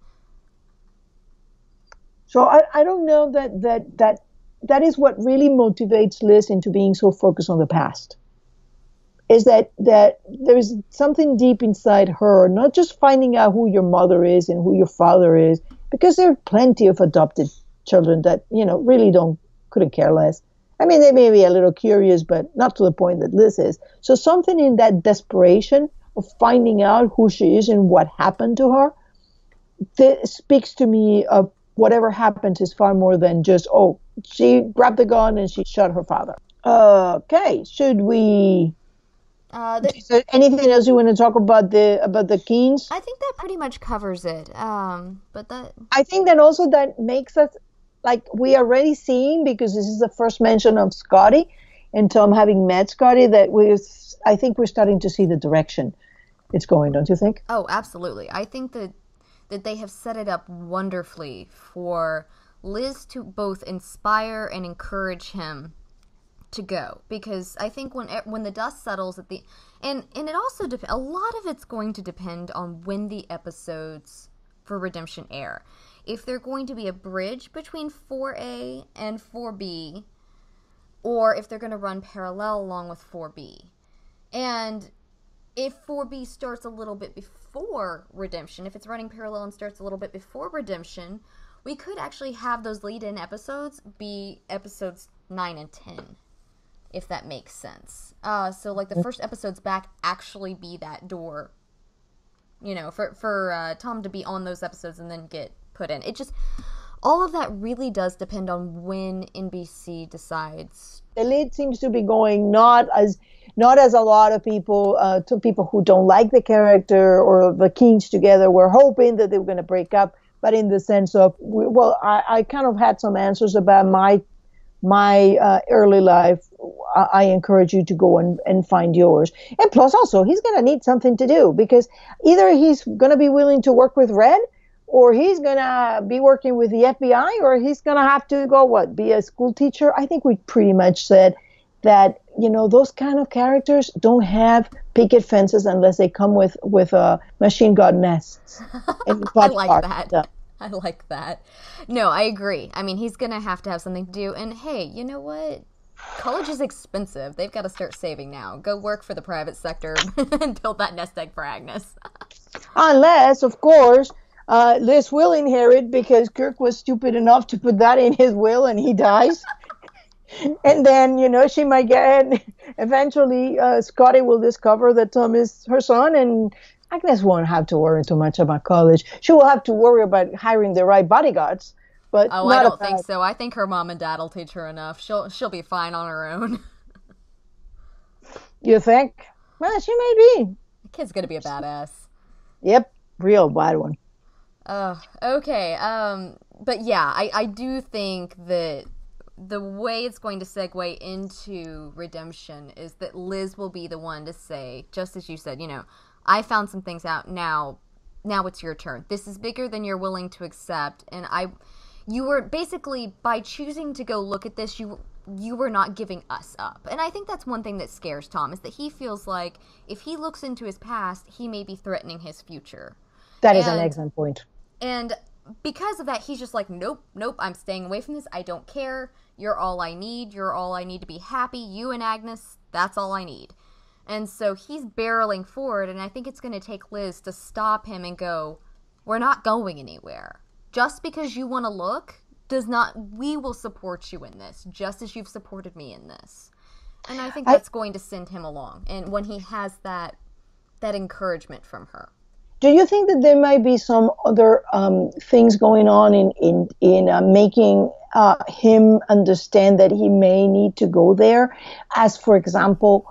So I don't know that is what really motivates Liz into being so focused on the past. Is that there's something deep inside her, not just finding out who your mother is and who your father is, because there are plenty of adopted children that, really couldn't care less. I mean, they may be a little curious, but not to the point that Liz is. So something in that desperation of finding out who she is and what happened to her, that speaks to me of whatever happens is far more than just, she grabbed the gun and she shot her father. Okay, should we... is there anything else you want to talk about the Keens? I think that pretty much covers it. I think that also that makes us, like, we are already seeing, because this is the first mention of Scotty and Tom having met Scotty, that I think we're starting to see the direction it's going, don't you think? Oh, absolutely. I think that they have set it up wonderfully for Liz to both inspire and encourage him to go, because I think when the dust settles and it also a lot of it's going to depend on when the episodes for Redemption air. If they're going to be a bridge between 4A and 4B, or if they're going to run parallel along with 4B. And if 4B starts a little bit before Redemption, if it's running parallel and starts a little bit before Redemption, we could actually have those lead-in episodes be episodes 9 and 10, if that makes sense. So, like, the first episodes back actually be that door, you know, for Tom to be on those episodes and then get put in. It just, all of that really does depend on when NBC decides. The lead seems to be going not as a lot of people, to people who don't like the character or the Keens together were hoping that they were going to break up, but in the sense of, well, I kind of had some answers about my early life. I encourage you to go and find yours. And plus also, he's going to need something to do, because either he's going to be willing to work with Red, or he's going to be working with the FBI, or he's going to have to go, be a school teacher? I think we pretty much said that, you know, those kind of characters don't have picket fences unless they come with machine gun nests. I like that. I like that. No, I agree. I mean, he's going to have something to do. And hey, you know what? College is expensive. They've got to start saving now. Go work for the private sector and build that nest egg for Agnes. Unless, of course, Liz will inherit, because Kirk was stupid enough to put that in his will and he dies. And then, you know, she might get, eventually Scotty will discover that Tom is her son, and Agnes won't have to worry too much about college. She will have to worry about hiring the right bodyguards. But I don't think so. I think her mom and dad will teach her enough. She'll be fine on her own. You think? Well, she may be. The kid's gonna be a badass. Yep, real bad one. Okay. But yeah, I do think that the way it's going to segue into Redemption is that Liz will be the one to say, just as you said, you know, I found some things out. Now it's your turn. This is bigger than you're willing to accept, and you were basically, by choosing to go look at this, you were not giving us up. And I think that's one thing that scares Tom, is that he feels like if he looks into his past, he may be threatening his future. That is an excellent point. And because of that, he's just like, nope, I'm staying away from this. I don't care. You're all I need. You're all I need to be happy. You and Agnes, that's all I need. And so he's barreling forward, and I think it's going to take Liz to stop him and go, we're not going anywhere. Just because you want to look we will support you in this, just as you've supported me in this. And I think that's going to send him along. And when he has that encouragement from her. Do you think that there might be some other things going on in making him understand that he may need to go there? As, for example,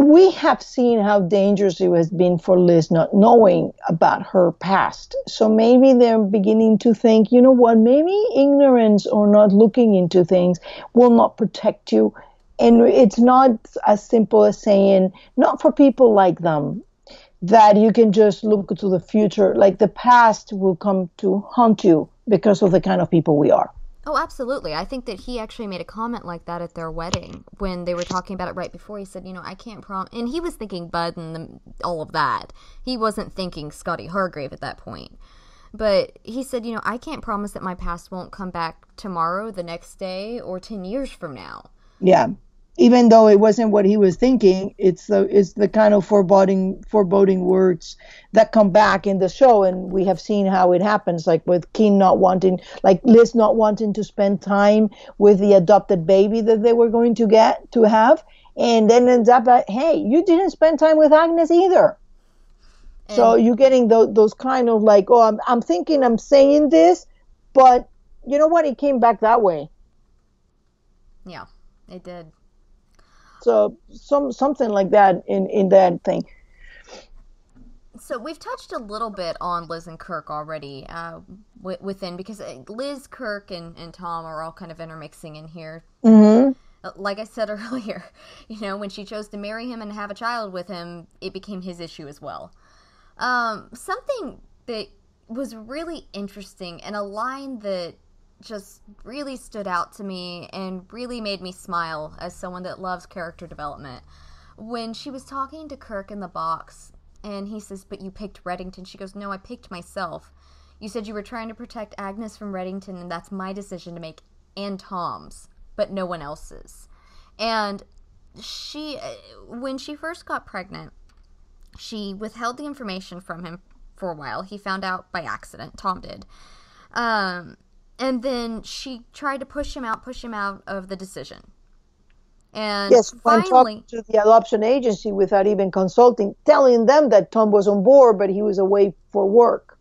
we have seen how dangerous it has been for Liz not knowing about her past. So maybe they're beginning to think, you know what, maybe ignorance or not looking into things will not protect you. And it's not as simple as saying, not for people like them, that you can just look to the future. Like, the past will come to haunt you because of the kind of people we are. Oh, absolutely. I think that he actually made a comment like that at their wedding when they were talking about it right before. He said, you know, I can't promise. And he was thinking Bud and all of that. He wasn't thinking Scotty Hargrave at that point. But he said, you know, I can't promise that my past won't come back tomorrow, the next day, or 10 years from now. Yeah. Even though it wasn't what he was thinking, it's the kind of foreboding words that come back in the show, and we have seen how it happens, like with Keen not wanting, like Liz not wanting to spend time with the adopted baby that they were going to have, and then ends up at, hey, you didn't spend time with Agnes either. And so you're getting those kind of like, oh, I'm thinking I'm saying this, but you know what? It came back that way. Yeah, it did. So something like that in that thing. So we've touched a little bit on Liz and Kirk already within, because Liz, Kirk, and Tom are all kind of intermixing in here. Mm-hmm. Like I said earlier, you know, when she chose to marry him and have a child with him, it became his issue as well. Something that was really interesting, and a line that just really stood out to me and really made me smile as someone that loves character development. When she was talking to Kirk in the box, and he says, but you picked Reddington. She goes, no, I picked myself. You said you were trying to protect Agnes from Reddington, and that's my decision to make, and Tom's, but no one else's. And when she first got pregnant, She withheld the information from him for a while. He found out by accident. Tom did. And then she tried to push him out of the decision. And Yes, when finally, talking to the adoption agency without even consulting, telling them that Tom was on board, but he was away for work.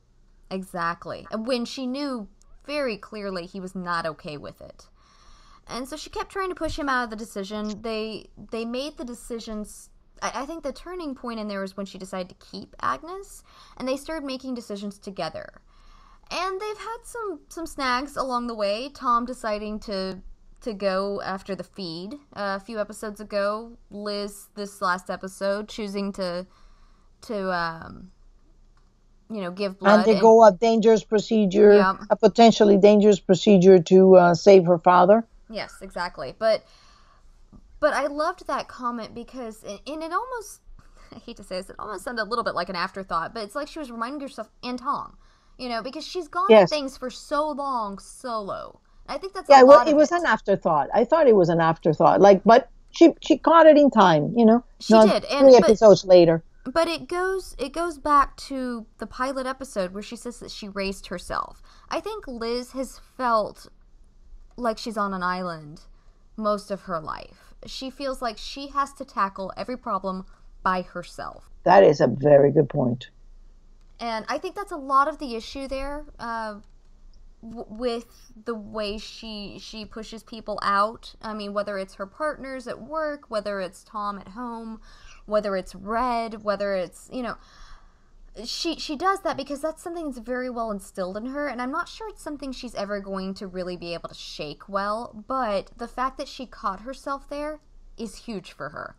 exactly. And when she knew very clearly he was not okay with it. And so she kept trying to push him out of the decision. They made the decisions. I think the turning point in there was when she decided to keep Agnes, and they started making decisions together. And they've had some snags along the way. Tom deciding to go after the feed a few episodes ago. Liz, this last episode, choosing to give blood. Undergo a dangerous procedure, Yeah. a potentially dangerous procedure to save her father. Yes, exactly. But I loved that comment because, and it almost, I hate to say this, it almost sounded a little bit like an afterthought, but it's like she was reminding herself, and Tom, because she's gone at things for so long solo. I think that's a lot of it was an afterthought. I thought it was an afterthought. But she caught it in time, She not did. 3 episodes later. But it goes back to the pilot episode where she says that she raised herself. I think Liz has felt like she's on an island most of her life. She feels like she has to tackle every problem by herself. That is a very good point. And I think that's a lot of the issue there with the way she pushes people out. I mean, whether it's her partners at work, whether it's Tom at home, whether it's Red, whether it's, she does that because that's something that's very well instilled in her, and I'm not sure it's something she's ever going to really be able to shake well, but the fact that she caught herself there is huge for her.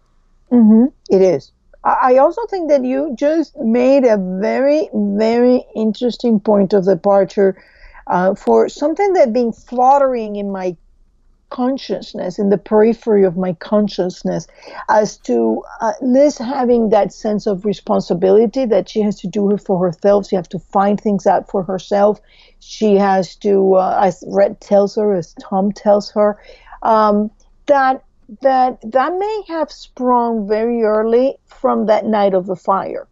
Mm-hmm. It is. I also think that you just made a very, very interesting point of departure for something that been fluttering in my consciousness, in the periphery of my consciousness, as to Liz having that sense of responsibility that she has to do it for herself. She has to find things out for herself. She has to, as Red tells her, as Tom tells her, that may have sprung very early from that night of the fire.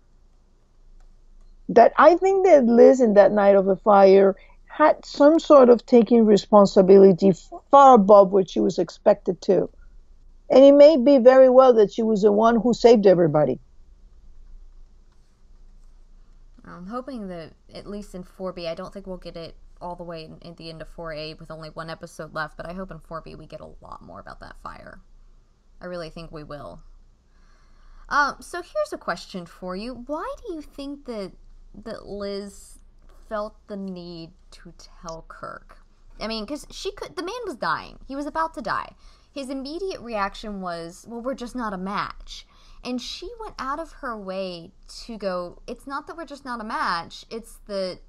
That I think that Liz in that night of the fire had some sort of taking responsibility far above what she was expected to. And it may be very well that she was the one who saved everybody. I'm hoping that at least in 4B, I don't think we'll get it all the way in the end of 4A with only one episode left, but I hope in 4B we get a lot more about that fire. I really think we will. So here's a question for you. Why do you think that Liz felt the need to tell Kirk? I mean, because the man was dying. He was about to die. His immediate reaction was, well, we're just not a match. And she went out of her way to go, it's not that we're just not a match, it's that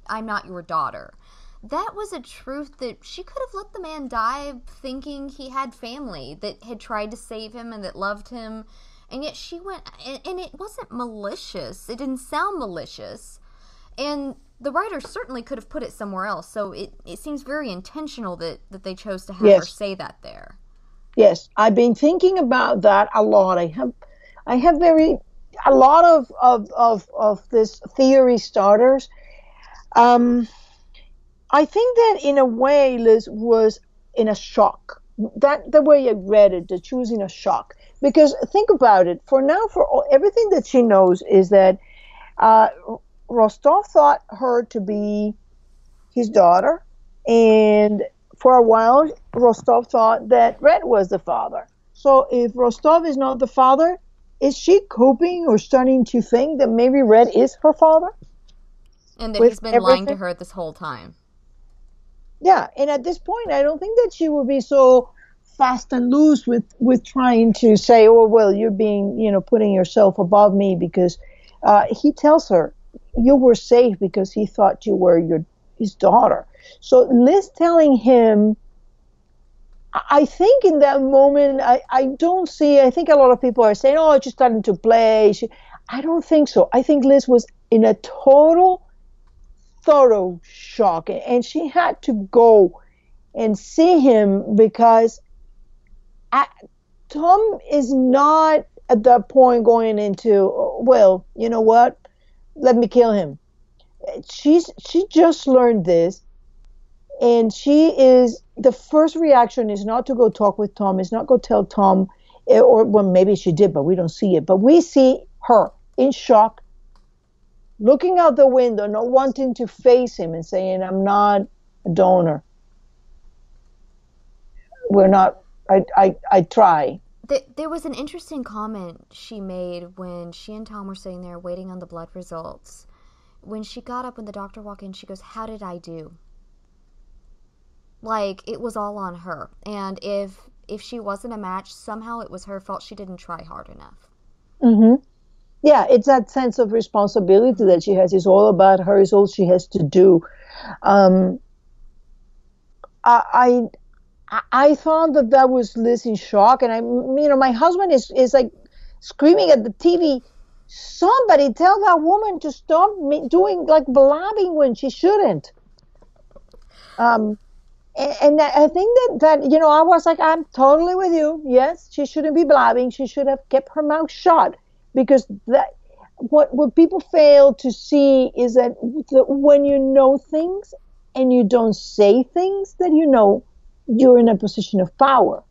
I'm not your daughter. That was a truth that she could have let the man die thinking he had family that had tried to save him and that loved him. And yet she went, and it wasn't malicious. It didn't sound malicious. And the writer certainly could have put it somewhere else. So it seems very intentional that they chose to have her say that there. Yes, I've been thinking about that a lot. I have a lot of this theory starters. I think that in a way Liz was in a shock. That the way I read it, that she was in a shock. Because think about it. For now, everything that she knows is that Rostov thought her to be his daughter, and for a while, Rostov thought that Red was the father. So if Rostov is not the father, is she coping or starting to think that maybe Red is her father? And that he's been lying to her this whole time. Yeah, and at this point, I don't think that she would be so fast and loose with trying to say, oh, well, you're being, putting yourself above me, because he tells her, you were safe because he thought you were his daughter. So Liz telling him, I think in that moment, I don't see, I think a lot of people are saying, oh, she's starting to play. I don't think so. I think Liz was in a thorough shock, and she had to go and see him because Tom is not at that point going into, well, you know what? Let me kill him. She just learned this, and the first reaction is not to go talk with Tom, is not go tell Tom, or well, maybe she did, but we don't see it. But we see her in shock, looking out the window, not wanting to face him and saying, I'm not a donor. We're not, I try. There was an interesting comment she made when she and Tom were sitting there waiting on the blood results. When she got up, when the doctor walked in, she goes, how did I do? Like, it was all on her. And if she wasn't a match, somehow it was her fault. She didn't try hard enough. Mm-hmm. Yeah, it's that sense of responsibility that she has. It's all about her. It's all she has to do. I thought that was Liz in shock, and my husband is like screaming at the TV. Somebody tell that woman to stop doing like blabbing when she shouldn't. And I think that I was like, I'm totally with you. Yes, she shouldn't be blabbing. She should have kept her mouth shut, because what people fail to see is that when you know things and you don't say things that you're in a position of power.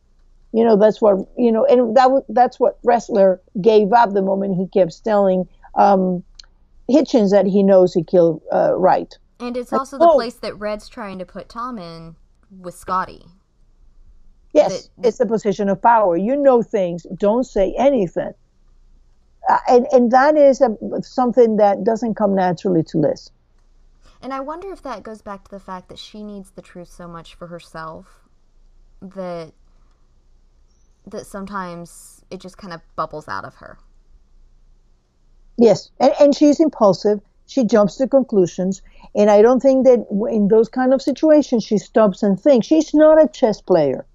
That's what, and that's what Ressler gave up the moment he kept telling Hitchens that he knows he killed Wright. And it's also the place that Red's trying to put Tom in with Scotty. Yes, it's the position of power. You know things, don't say anything. And that is something that doesn't come naturally to Liz. And I wonder if that goes back to the fact that she needs the truth so much for herself that sometimes it just kind of bubbles out of her. Yes, and she's impulsive. She jumps to conclusions, and I don't think that in those kind of situations she stops and thinks. She's not a chess player.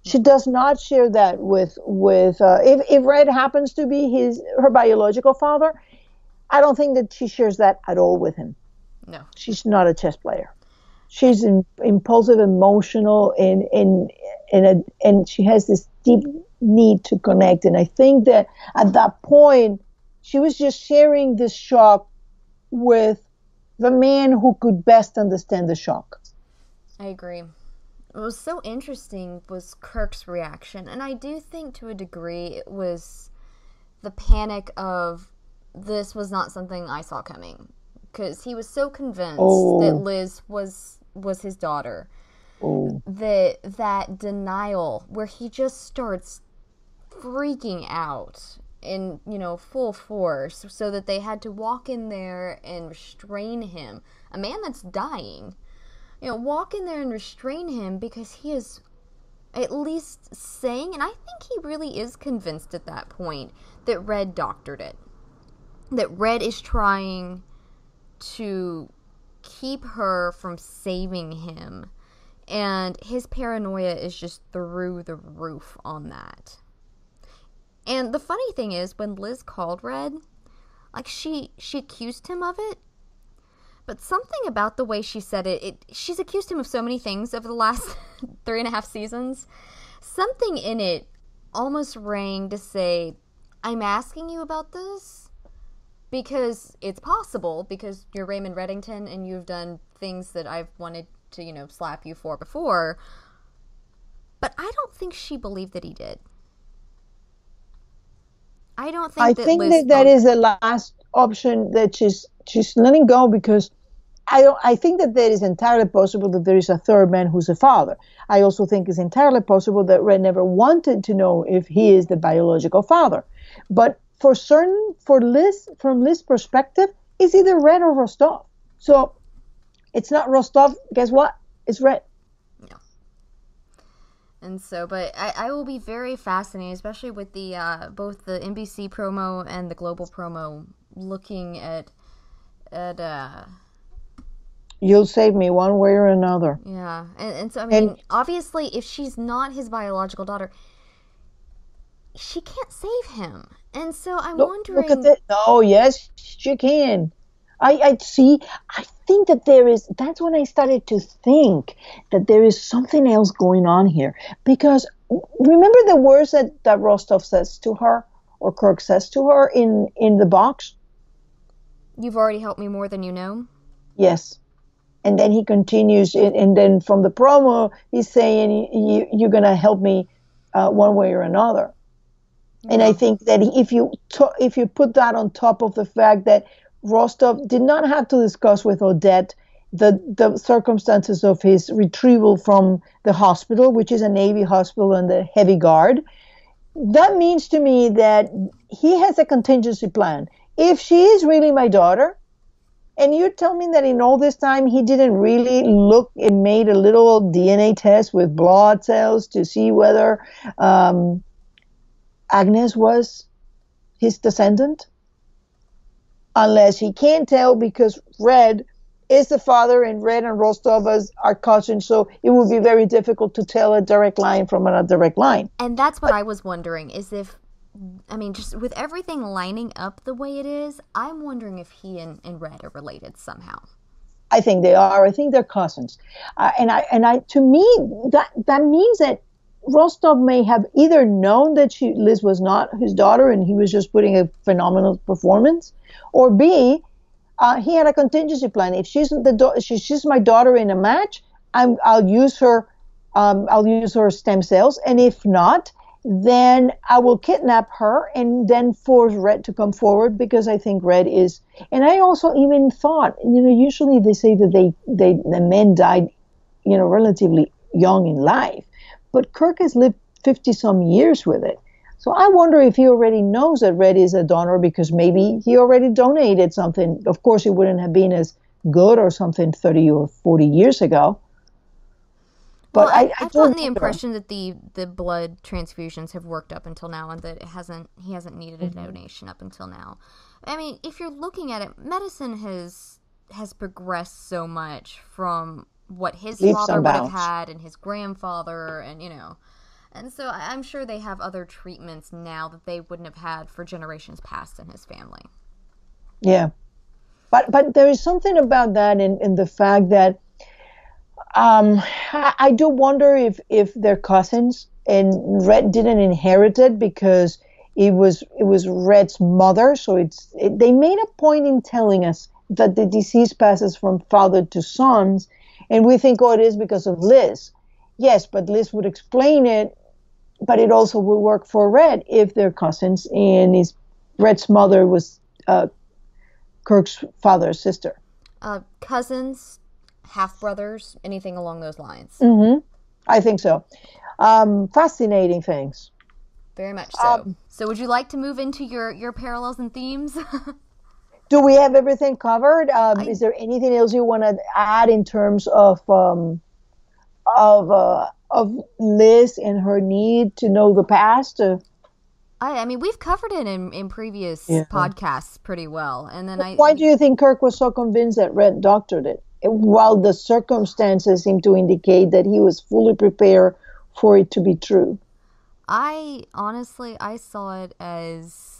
She does not share that with if Red happens to be her biological father, I don't think that she shares that at all with him. No, she's not a chess player. She's impulsive, emotional, and she has this deep need to connect. And I think that at that point, she was just sharing this shock with the man who could best understand the shock. I agree. What was so interesting was Kirk's reaction. And I do think to a degree it was the panic of, this was not something I saw coming. Because he was so convinced that Liz was his daughter. That denial where he just starts freaking out in, full force, so that they had to walk in there and restrain him. A man that's dying. Walk in there and restrain him because he is at least saying, and I think he really is convinced at that point, that Red doctored it. That Red is trying to keep her from saving him. And his paranoia is just through the roof on that. And the funny thing is, when Liz called Red, like she accused him of it. But something about the way she said it, she's accused him of so many things over the last 3.5 seasons. Something in it almost rang to say, I'm asking you about this because it's possible, because you're Raymond Reddington and you've done things that I've wanted to, slap you for before. But I don't think she believed that he did. I don't think that is the last option that she's letting go, because I think that there is entirely possible that there is a third man who's a father. I also think it's entirely possible that Red never wanted to know if he is the biological father. But for Liz, from Liz's perspective, it's either Red or Rostov. So it's not Rostov. Guess what? It's Red. Yeah. And so, but I will be very fascinated, especially with the both the NBC promo and the global promo, looking at You'll save me one way or another. Yeah, and so I mean, obviously, if she's not his biological daughter, she can't save him. And so I'm wondering. Look at it. Oh yes, she can. I see. I think that there is. That's when I started to think that there is something else going on here. Because remember the words that Rostov says to her, or Kirk says to her in the box. You've already helped me more than you know. Yes. And then he continues, and then from the promo, he's saying, you're going to help me one way or another. Yeah. And I think that if you put that on top of the fact that Rostov did not have to discuss with Odette the circumstances of his retrieval from the hospital, which is a Navy hospital under heavy guard, that means to me that he has a contingency plan. If she is really my daughter, and you tell me that in all this time he didn't really look and made a little DNA test with blood cells to see whether Agnes was his descendant? Unless he can't tell because Red is the father and Red and Rostov are cousins, so it would be very difficult to tell a direct line from a direct line. And that's what I was wondering, is if, I mean, just with everything lining up the way it is, I'm wondering if he and Red are related somehow. I think they are. I think they're cousins. And to me, that means that Rostov may have either known that Liz was not his daughter and he was just putting a phenomenal performance, or B, he had a contingency plan. If she's my daughter in a match, I'll use her stem cells, and if not, then I will kidnap her and then force Red to come forward, because I think Red is. And I also even thought, usually they say that the men died, relatively young in life, but Kirk has lived 50-some years with it. So I wonder if he already knows that Red is a donor, because maybe he already donated something. Of course, it wouldn't have been as good or something 30 or 40 years ago. But well, I've gotten the impression that the blood transfusions have worked up until now, and that he hasn't needed a donation up until now. I mean, if you're looking at it, medicine has progressed so much from what his father would have had and his grandfather, and and so I'm sure they have other treatments now that they wouldn't have had for generations past in his family. Yeah, but there is something about that in the fact that I do wonder if they're cousins, and Red didn't inherit it because it was Red's mother. So they made a point in telling us that the disease passes from father to sons, and we think, it is because of Liz. Yes, but Liz would explain it, but it also will work for Red if they're cousins, and Red's mother was Kirk's father's sister. Cousins, half-brothers, anything along those lines. Mm-hmm. I think so. Fascinating things. Very much so. So would you like to move into your parallels and themes? Do we have everything covered? Is there anything else you want to add in terms of Liz and her need to know the past? I mean, we've covered it in previous podcasts pretty well. And then why do you think Kirk was so convinced that Red doctored it, while the circumstances seem to indicate that he was fully prepared for it to be true? I saw it as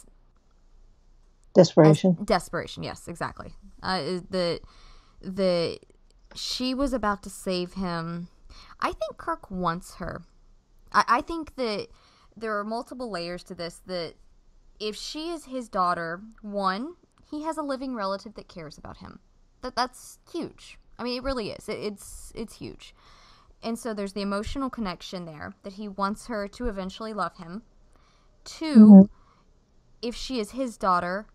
desperation. Desperation, yes, exactly. The she was about to save him. I think Kirk wants her. I think that there are multiple layers to this, that if she is his daughter, one, he has a living relative that cares about him. That's huge. I mean, it really is. It's huge. And so there's the emotional connection there, that he wants her to eventually love him. Two, if she is his daughter,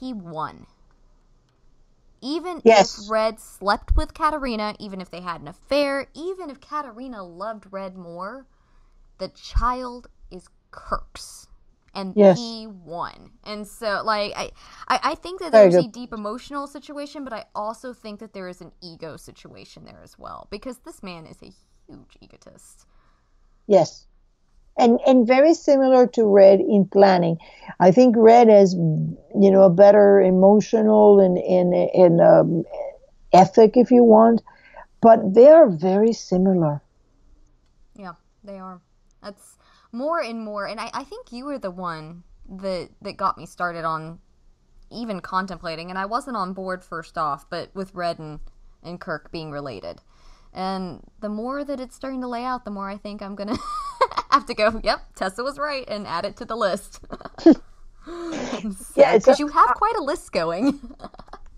he won. Even if Red slept with Katarina, even if they had an affair, even if Katarina loved Red more, the child is Kirk's. And he won. And so, I think that there's a deep emotional situation, but I also think that there is an ego situation there as well, because this man is a huge egotist. Yes. And very similar to Red in planning. I think Red has, a better emotional and ethic, if you want, but they are very similar. Yeah, they are. That's more and more, and I think you were the one that got me started on even contemplating, and I wasn't on board first off, but with Red and Kirk being related. And the more that it's starting to lay out, the more I think I'm going to have to go, yep, Tessa was right, and add it to the list. Yeah, Because you have quite a list going.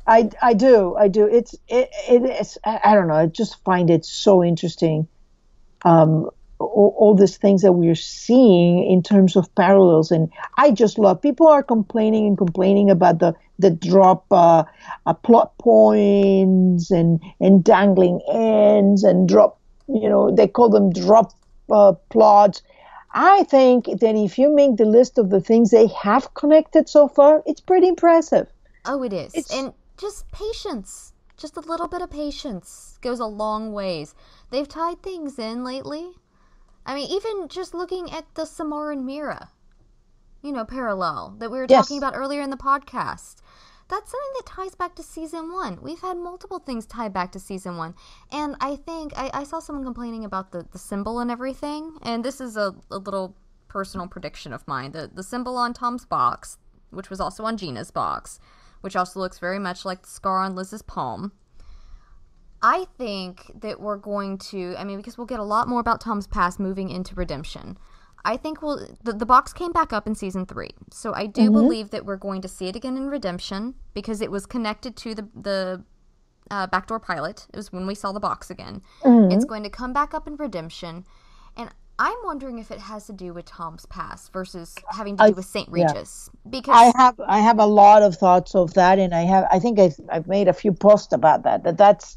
I do. It is. I don't know. I just find it so interesting. All these things that we're seeing in terms of parallels, and I just love. People are complaining about the drop plot points and dangling ends and drop. They call them drop plots. I think that if you make the list of the things they have connected so far, it's pretty impressive. Oh, it is. It's And just patience. Just a little bit of patience goes a long ways. They've tied things in lately. I mean, even just looking at the Samar and Mira, parallel that we were talking about earlier in the podcast. That's something that ties back to season 1. We've had multiple things tied back to season 1. And I think I saw someone complaining about the symbol and everything. And this is a little personal prediction of mine. The symbol on Tom's box, which was also on Gina's box, which also looks very much like the scar on Liz's palm. I think that we're going to, because we'll get a lot more about Tom's past moving into Redemption. I think the box came back up in season 3. So I do believe that we're going to see it again in Redemption because it was connected to the backdoor pilot. It was when we saw the box again. It's going to come back up in Redemption. And I'm wondering if it has to do with Tom's past versus having to do with St. Regis. Because I have a lot of thoughts of that, and I think I've made a few posts about that's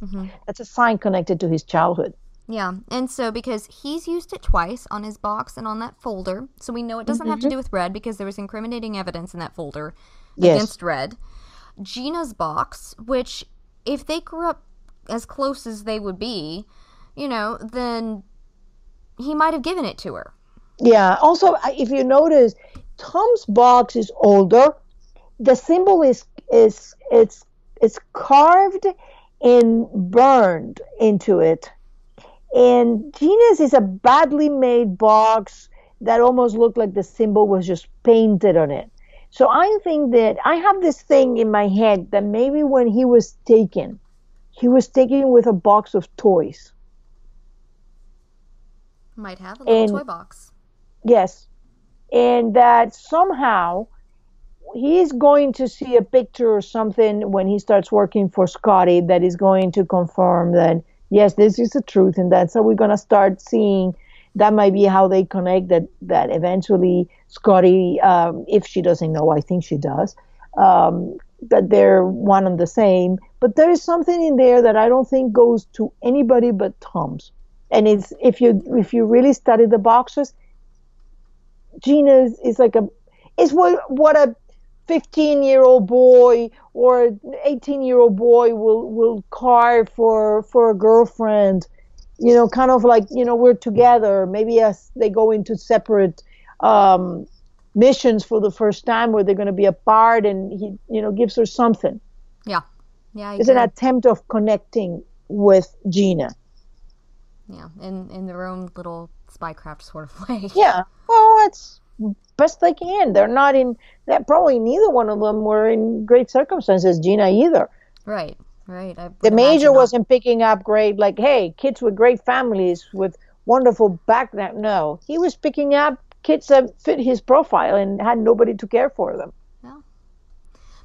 a sign connected to his childhood. Yeah, and so because he's used it twice on his box and on that folder, so we know it doesn't have to do with Red because there was incriminating evidence in that folder against Red. Gina's box, which if they grew up as close as they would be, then he might have given it to her. Yeah. Also, if you notice, Tom's box is older. The symbol is carved and burned into it. And Gina's is a badly made box that almost looked like the symbol was just painted on it. So I think that I have this thing in my head that maybe when he was taken with a box of toys. Might have a little toy box. Yes. And that somehow he's going to see a picture or something when he starts working for Scotty that is going to confirm that, yes, this is the truth. And that's how we're going to start seeing. That might be how they connect that eventually Scotty, if she doesn't know, I think she does, that they're one and the same. But there is something in there that I don't think goes to anybody but Tom's. And it's if you really study the boxes, Gina is like it's what a 15-year-old boy or an 18-year-old boy will carve for a girlfriend, kind of like, we're together. Maybe as they go into separate missions for the first time where they're going to be apart, and he, gives her something. Yeah. It's an attempt of connecting with Gina. Yeah, in their own little spycraft sort of way. Yeah, well, that's best they can. They're not in that. Probably neither one of them were in great circumstances. Gina either. Right. The major wasn't picking up great, like, hey, kids with great families with wonderful background. No, he was picking up kids that fit his profile and had nobody to care for them. Yeah,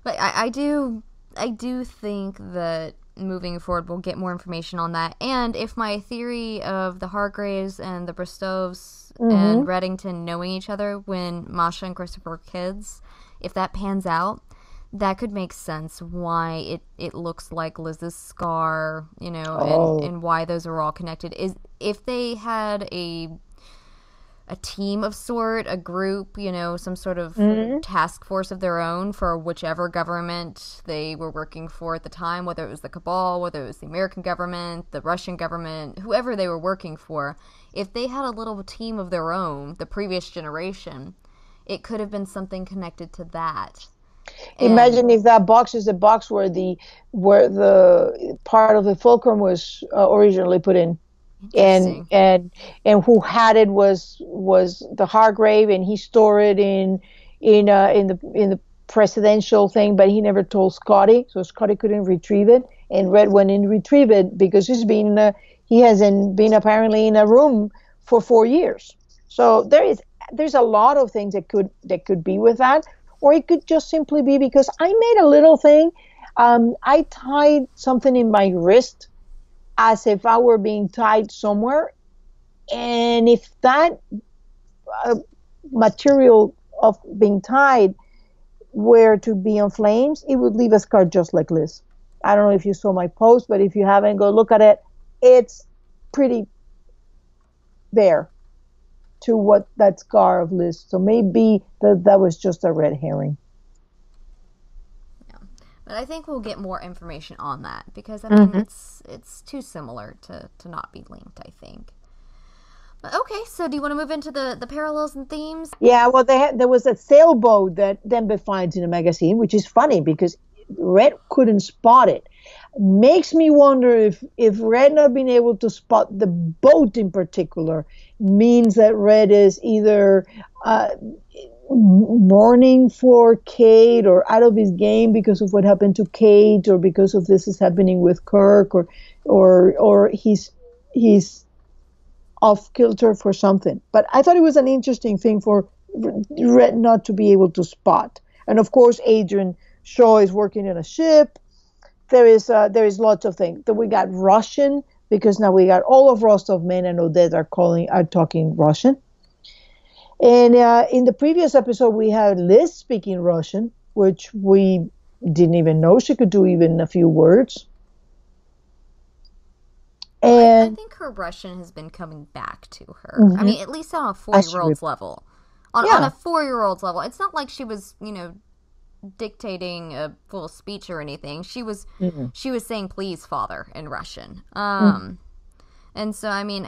but I do think that moving forward we'll get more information on that. And if my theory of the Hargraves and the Bristows and Reddington knowing each other when Masha and Christopher were kids, if that pans out, that could make sense why it looks like Liz's scar, and why those are all connected. Is if they had a team of sort, a group, some sort of task force of their own for whichever government they were working for at the time, whether it was the Cabal, whether it was the American government, the Russian government, whoever they were working for, if they had a little team of their own, the previous generation, it could have been something connected to that. Imagine if that box is the box where the part of the fulcrum was originally put in. And who had it was the Hargrave, and he stored it in the presidential thing, but he never told Scotty, so Scotty couldn't retrieve it, and Red went in to retrieve it because he hasn't been apparently in a room for 4 years. So there's a lot of things that could be with that. or it could just simply be because I made a little thing. I tied something in my wrist as if I were being tied somewhere. And if that uh, material of being tied were to be on flames, it would leave a scar just like Liz. I don't know if you saw my post, but if you haven't, go look at it. It's pretty bare to what that scar of Liz. So maybe that was just a red herring. Yeah, but I think we'll get more information on that because I mean it's too similar to not be linked, I think. But okay, so do you want to move into the parallels and themes? Yeah, well, there was a sailboat that Denver finds in the magazine, which is funny because Red couldn't spot it. Makes me wonder if Red not being able to spot the boat in particular means that Red is either mourning for Kate or out of his game because of what happened to Kate, or because of this is happening with Kirk, or he's off kilter for something. But I thought it was an interesting thing for Red not to be able to spot. And of course, Adrian Shaw is working in a ship. There is lots of things. Then we got Russian, because now we got all of Rostov men and Odette are talking Russian. And in the previous episode, we had Liz speaking Russian, which we didn't even know she could do even a few words. And I think her Russian has been coming back to her. I mean, at least on a 4-year-old's level. On a 4-year-old's level. It's not like she was, dictating a full speech or anything. She was saying please, father, in Russian. And so, I mean,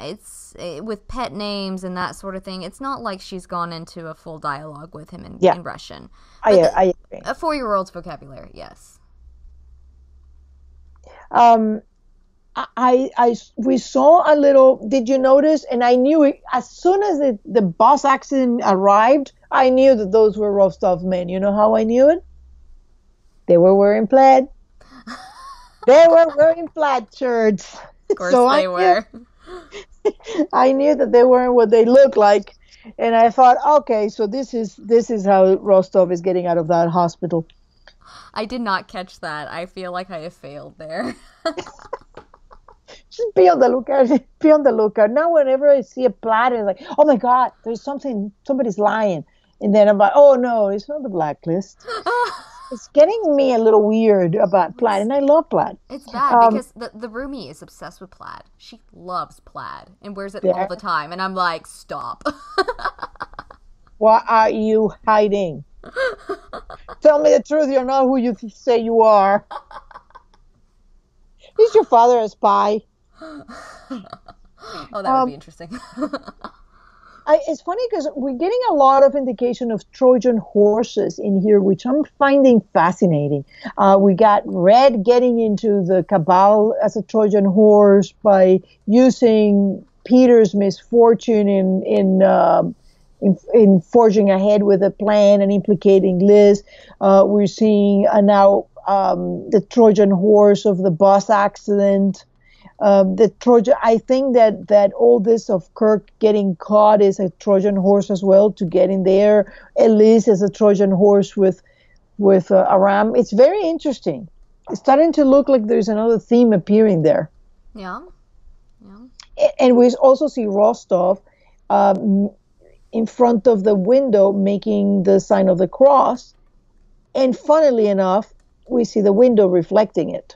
with pet names and that sort of thing, it's not like she's gone into a full dialogue with him in Russian. I agree. A 4-year-old's vocabulary, yes. We saw a little. Did you notice? And I knew it as soon as the bus accident arrived. I knew that those were Rostov men. You know how I knew it? They were wearing plaid. They were wearing plaid shirts. Of course they were. I knew that they weren't what they looked like, and I thought, okay, so this is how Rostov is getting out of that hospital. I did not catch that. I feel like I have failed there. Just be on the lookout. Be on the lookout. Now, whenever I see a plaid, it's like, oh my God, there's something. Somebody's lying. And then I'm like, oh no, it's not the Blacklist. It's getting me a little weird about plaid, and I love plaid. It's bad because the roomie is obsessed with plaid. She loves plaid and wears it all the time. And I'm like, stop. What are you hiding? Tell me the truth. You're not who you say you are. Is your father a spy? Oh, that would be interesting. It's funny because we're getting a lot of indication of Trojan horses in here, which I'm finding fascinating. We got Red getting into the cabal as a Trojan horse by using Peter's misfortune in forging ahead with a plan and implicating Liz. We're seeing now the Trojan horse of the bus accident. The Trojan, I think that all this of Kirk getting caught is a Trojan horse as well to get in there. Elise is a Trojan horse with Aram. It's very interesting. It's starting to look like there's another theme appearing there. Yeah. And we also see Rostov in front of the window making the sign of the cross. And funnily enough, we see the window reflecting it.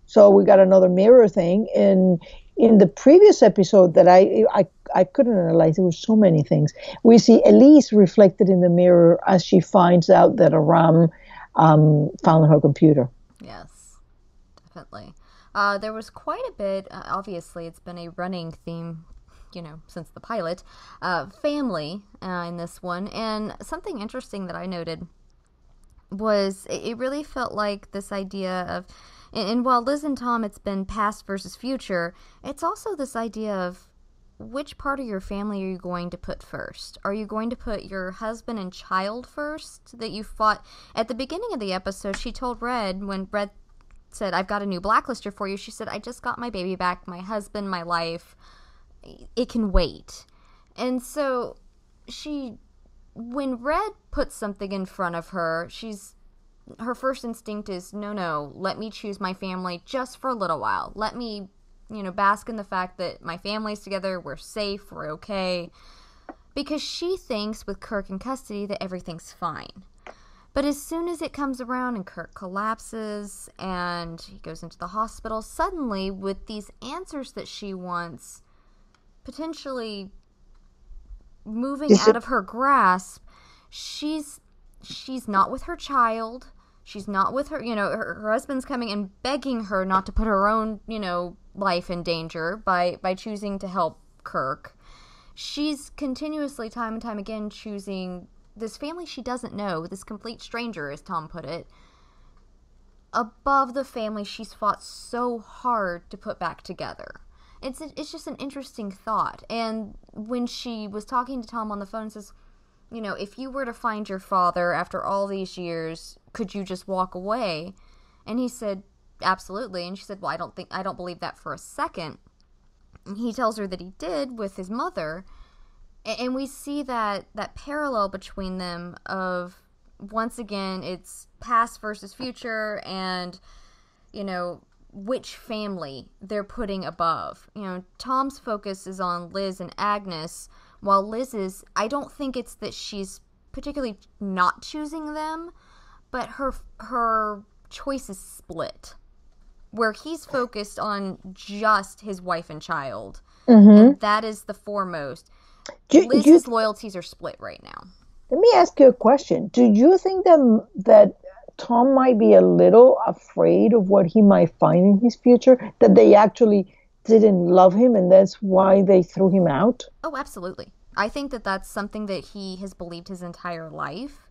So we got another mirror thing. And in the previous episode that I couldn't analyze, there were so many things. We see Elise reflected in the mirror as she finds out that Aram found her computer. Yes, definitely. There was quite a bit, obviously it's been a running theme, since the pilot, family in this one. And something interesting that I noted was it really felt like this idea of, and while Liz and Tom, it's been past versus future, it's also this idea of which part of your family are you going to put first? Are you going to put your husband and child first that you fought? At the beginning of the episode, she told Red, when Red said, I've got a new Blacklister for you, she said, I just got my baby back, my husband, my life, it can wait. And so she when Red puts something in front of her, her first instinct is, no, let me choose my family just for a little while. Let me, bask in the fact that my family's together, we're safe, we're okay. Because she thinks with Kirk in custody that everything's fine. But as soon as it comes around and Kirk collapses and he goes into the hospital, suddenly with these answers that she wants potentially moving out of her grasp, she's not with her child. She's not with her, her husband's coming and begging her not to put her own, life in danger by choosing to help Kirk. She's continuously, time and time again, choosing this family she doesn't know, this complete stranger, as Tom put it, above the family she's fought so hard to put back together. It's just an interesting thought. And when she was talking to Tom on the phone, says, if you were to find your father after all these years, could you just walk away? And he said, absolutely. And she said, well, I don't believe that for a second. And he tells her that he did with his mother. And we see that parallel between them of, once again, it's past versus future and, which family they're putting above. Tom's focus is on Liz and Agnes, while Liz's, I don't think it's that she's particularly not choosing them, but her choice is split, where he's focused on just his wife and child, and that is the foremost. Liz's loyalties are split right now. Let me ask you a question. Do you think that Tom might be a little afraid of what he might find in his future, that they actually didn't love him and that's why they threw him out? Oh, absolutely. I think that that's something that he has believed his entire life.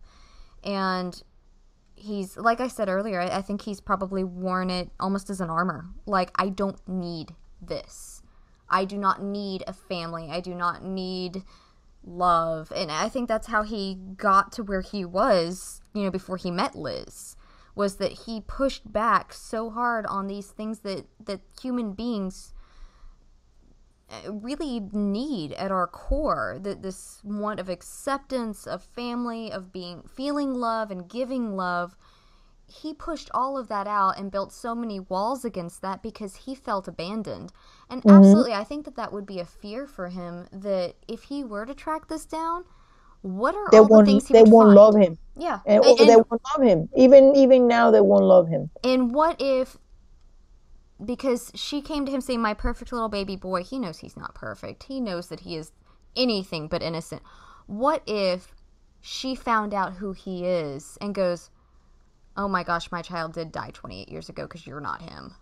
And he's, like I said earlier, I think he's probably worn it almost as an armor. Like, I don't need this. I do not need a family. I do not need love. And I think that's how he got to where he was, before he met Liz, was that he pushed back so hard on these things that human beings really need at our core, that this want of acceptance, of family, of feeling love and giving love. He pushed all of that out and built so many walls against that because he felt abandoned. And absolutely, I think that would be a fear for him, that if he were to track this down, what are all the things he would find? They won't love him. Yeah. And they won't love him. Even now, they won't love him. And what if, because she came to him saying, my perfect little baby boy, he knows he's not perfect. He knows that he is anything but innocent. What if she found out who he is and goes, oh my gosh, my child did die 28 years ago because you're not him?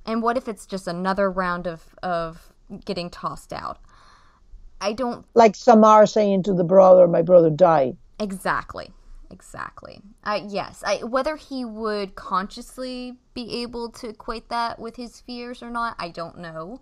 And what if it's just another round of getting tossed out? I don't... Like Samar saying to the brother, my brother died. Exactly. Yes. Whether he would consciously be able to equate that with his fears or not, I don't know.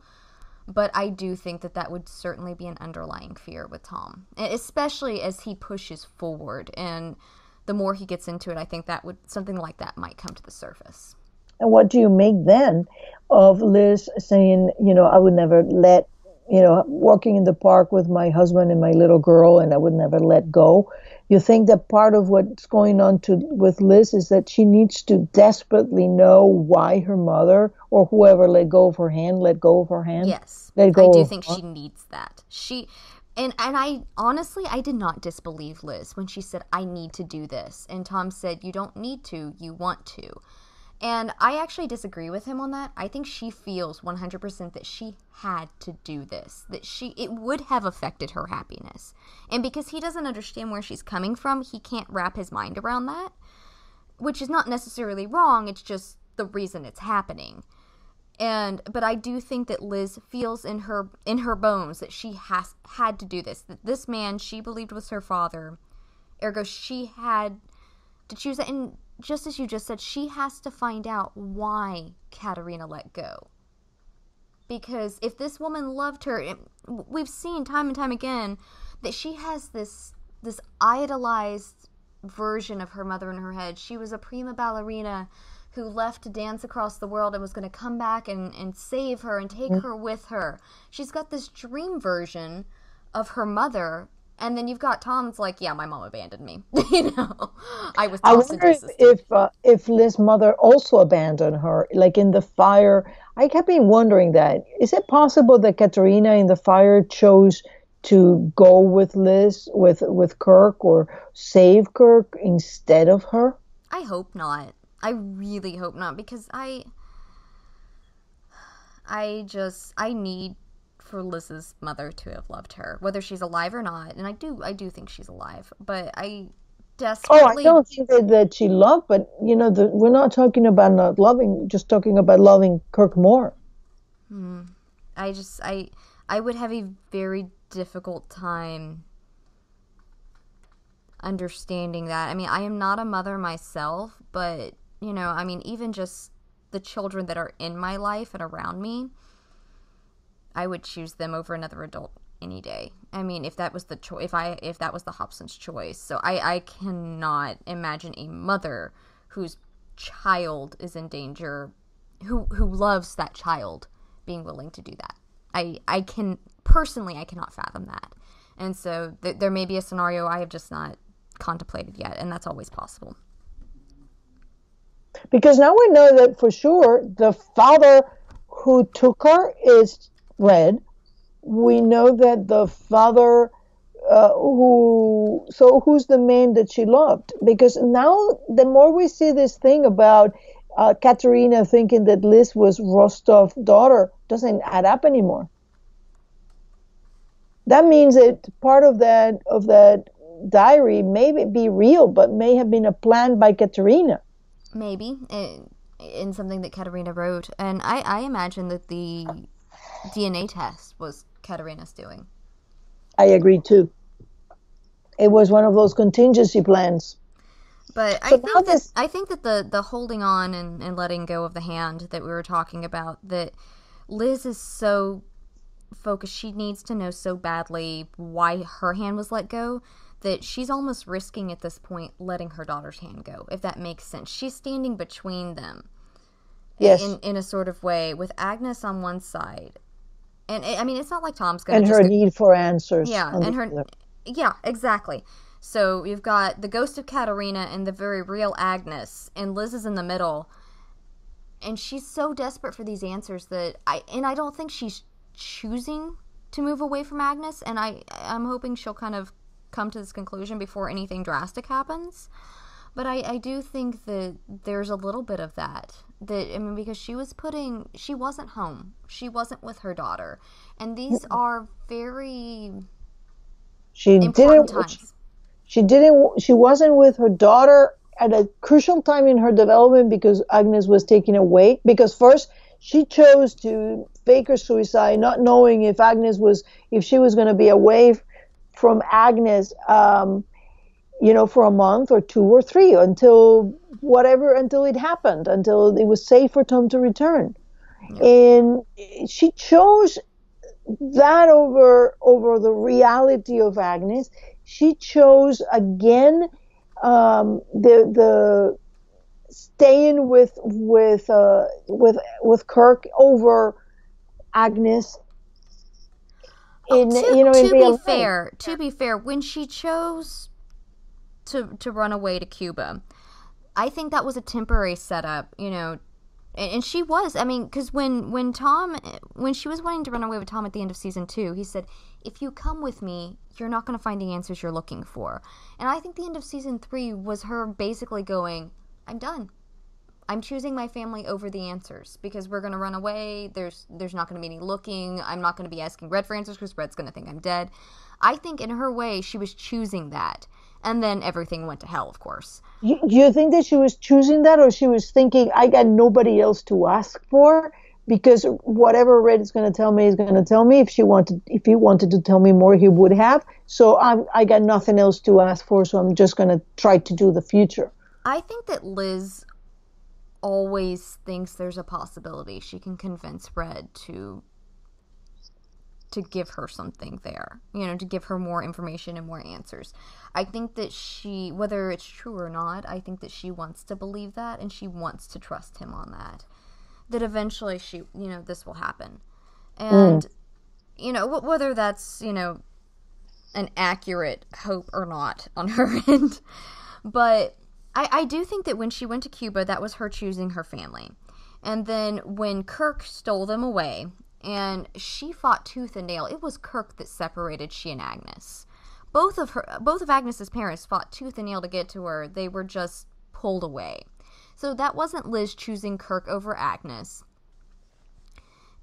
But I do think that would certainly be an underlying fear with Tom, especially as he pushes forward. And the more he gets into it, I think something like that might come to the surface. And what do you make then of Liz saying, I would never let, walking in the park with my husband and my little girl, and I would never let go? You think that part of what's going on with Liz is that she needs to desperately know why her mother or whoever let go of her hand? Yes, I do think she needs that. And I honestly, I did not disbelieve Liz when she said, I need to do this. And Tom said, you don't need to, you want to. And I actually disagree with him on that. I think she feels 100% that she had to do this, that it would have affected her happiness. And because he doesn't understand where she's coming from, he can't wrap his mind around that, which is not necessarily wrong. It's just the reason it's happening. But I do think that Liz feels in her bones that she had to do this. That this man she believed was her father, ergo she had to choose that. And just as you just said, she has to find out why Katerina let go. Because if this woman loved her, we've seen time and time again that she has this idolized version of her mother in her head. She was a prima ballerina who left to dance across the world and was going to come back and save her and take her with her. She's got this dream version of her mother And then you've got Tom that's like, yeah, my mom abandoned me. You know, I was I tossed into wonder the system. if Liz's mother also abandoned her, like in the fire. I kept been wondering that. Is it possible that Katerina in the fire chose to go with Liz, with Kirk, or save Kirk instead of her? I hope not. I really hope not, because I need for Liz's mother to have loved her, whether she's alive or not. And I do think she's alive, but I Oh, I desperately. don't think that she loved, but we're not talking about not loving, just talking about loving Kirk more. I just I would have a very difficult time understanding that. I mean, I am not a mother myself, but I mean, even just the children that are in my life and around me, I would choose them over another adult any day. I mean, if that was the if that was the Hobson's choice. So I cannot imagine a mother whose child is in danger, who loves that child, being willing to do that. I cannot fathom that. And so there may be a scenario I have just not contemplated yet, and that's always possible. Because now we know that for sure the father who took her is Red. We know that the father who's the man that she loved? Because now the more we see this thing about Katerina thinking that Liz was Rostov's daughter, doesn't add up anymore. That means that part of that diary may be real, but may have been a plan by Katerina. Maybe in something that Katerina wrote, and I imagine that the DNA test was Katerina's doing. I agree too. It was one of those contingency plans. But I think that the holding on and letting go of the hand that we were talking about, that Liz is so focused, she needs to know so badly why her hand was let go, that she's almost risking at this point letting her daughter's hand go, if that makes sense. She's standing between them. Yes. In a sort of way, with Agnes on one side. And I mean, it's not like Tom's going to... And her need for answers. Yeah, and her... Other. Yeah, exactly. So you've got the ghost of Katerina and the very real Agnes, and Liz is in the middle. And she's so desperate for these answers that I don't think she's choosing to move away from Agnes, and I'm hoping she'll kind of come to this conclusion before anything drastic happens. But I do think that there's a little bit of that. I mean, because she wasn't home. She wasn't with her daughter. And these are very important times. She wasn't with her daughter at a crucial time in her development because Agnes was taking away. Because first she chose to fake her suicide, not knowing if she was going to be away from Agnes, for a month or 2 or 3 until it happened, until it was safe for Tom to return. Yep. And she chose that over the reality of Agnes. She chose again the staying with Kirk over Agnes. To be fair, when she chose to run away to Cuba, I think that was a temporary setup, and she was, I mean, because when she was wanting to run away with Tom at the end of season 2, he said, if you come with me, you're not going to find the answers you're looking for. And I think the end of season 3 was her basically going, I'm done. I'm choosing my family over the answers because we're going to run away. There's not going to be any looking. I'm not going to be asking Red for answers because Red's going to think I'm dead. I think in her way, she was choosing that. And then everything went to hell, of course. Do you think that she was choosing that, or she was thinking, I got nobody else to ask for? Because whatever Red is going to tell me, he's going to tell me. If he wanted to tell me more, he would have. So I got nothing else to ask for, so I'm just going to try to do the future. I think that Liz always thinks there's a possibility she can convince Red to give her something there, to give her more information and more answers. I think that she, whether it's true or not, I think that she wants to believe that, and she wants to trust him on that eventually this will happen. And, whether that's, an accurate hope or not on her end. But I do think that when she went to Cuba, that was her choosing her family. And then when Kirk stole them away, and she fought tooth and nail, it was Kirk that separated she and Agnes. Both of Agnes's parents fought tooth and nail to get to her. They were just pulled away. So that wasn't Liz choosing Kirk over Agnes.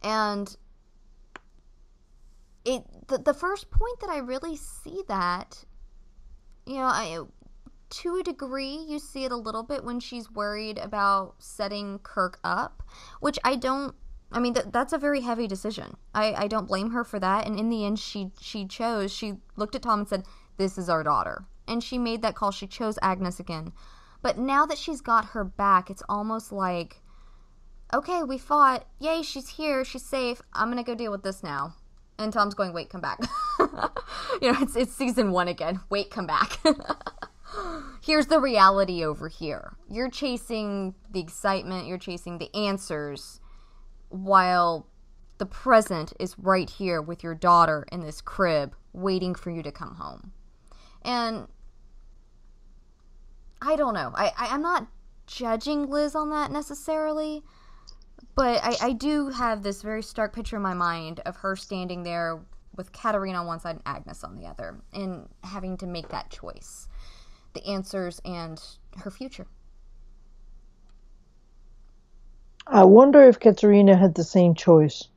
And the first point that I really see that, to a degree, you see it a little bit when she's worried about setting Kirk up, which that's a very heavy decision. I don't blame her for that. And in the end, she looked at Tom and said, "This is our daughter." And she made that call. She chose Agnes again. But now that she's got her back, it's almost like, okay, we fought. Yay, she's here. She's safe. I'm going to go deal with this now. And Tom's going, wait, come back. It's season 1 again. Wait, come back. Here's the reality over here. You're chasing the excitement. You're chasing the answers, while the present is right here with your daughter in this crib waiting for you to come home. And I don't know. I'm not judging Liz on that necessarily, but I do have this very stark picture in my mind of her standing there with Katerina on one side and Agnes on the other, and having to make that choice. The answers and her future. I wonder if Katerina had the same choice.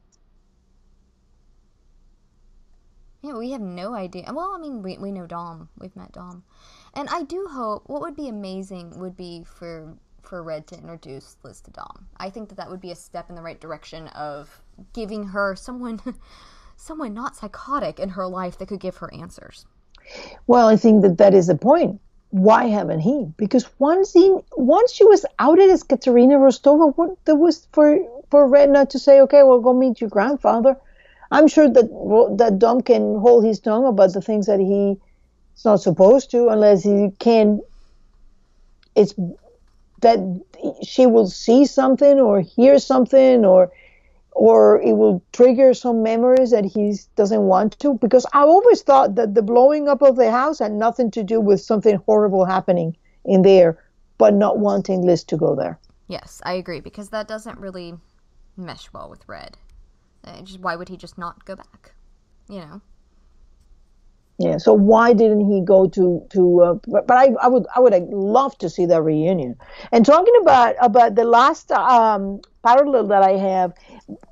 Yeah, we have no idea. Well, I mean, we know Dom. We've met Dom. And I do hope, what would be amazing would be for Red to introduce Liz to Dom. I think that would be a step in the right direction of giving her someone not psychotic in her life that could give her answers. Well, I think that is the point. Why haven't he? Because once she was outed as Katerina Rostova, what there was for Red not to say, okay, well, go meet your grandfather. I'm sure that Dom can hold his tongue about the things that he's not supposed to, unless he can. It's that she will see something or hear something, or it will trigger some memories that he doesn't want to. Because I always thought that the blowing up of the house had nothing to do with something horrible happening in there, but not wanting Liz to go there. Yes, I agree, because that doesn't really mesh well with Red. Why would he just not go back? Yeah. So why didn't he go to? But I would love to see that reunion. And talking about the last parallel that I have,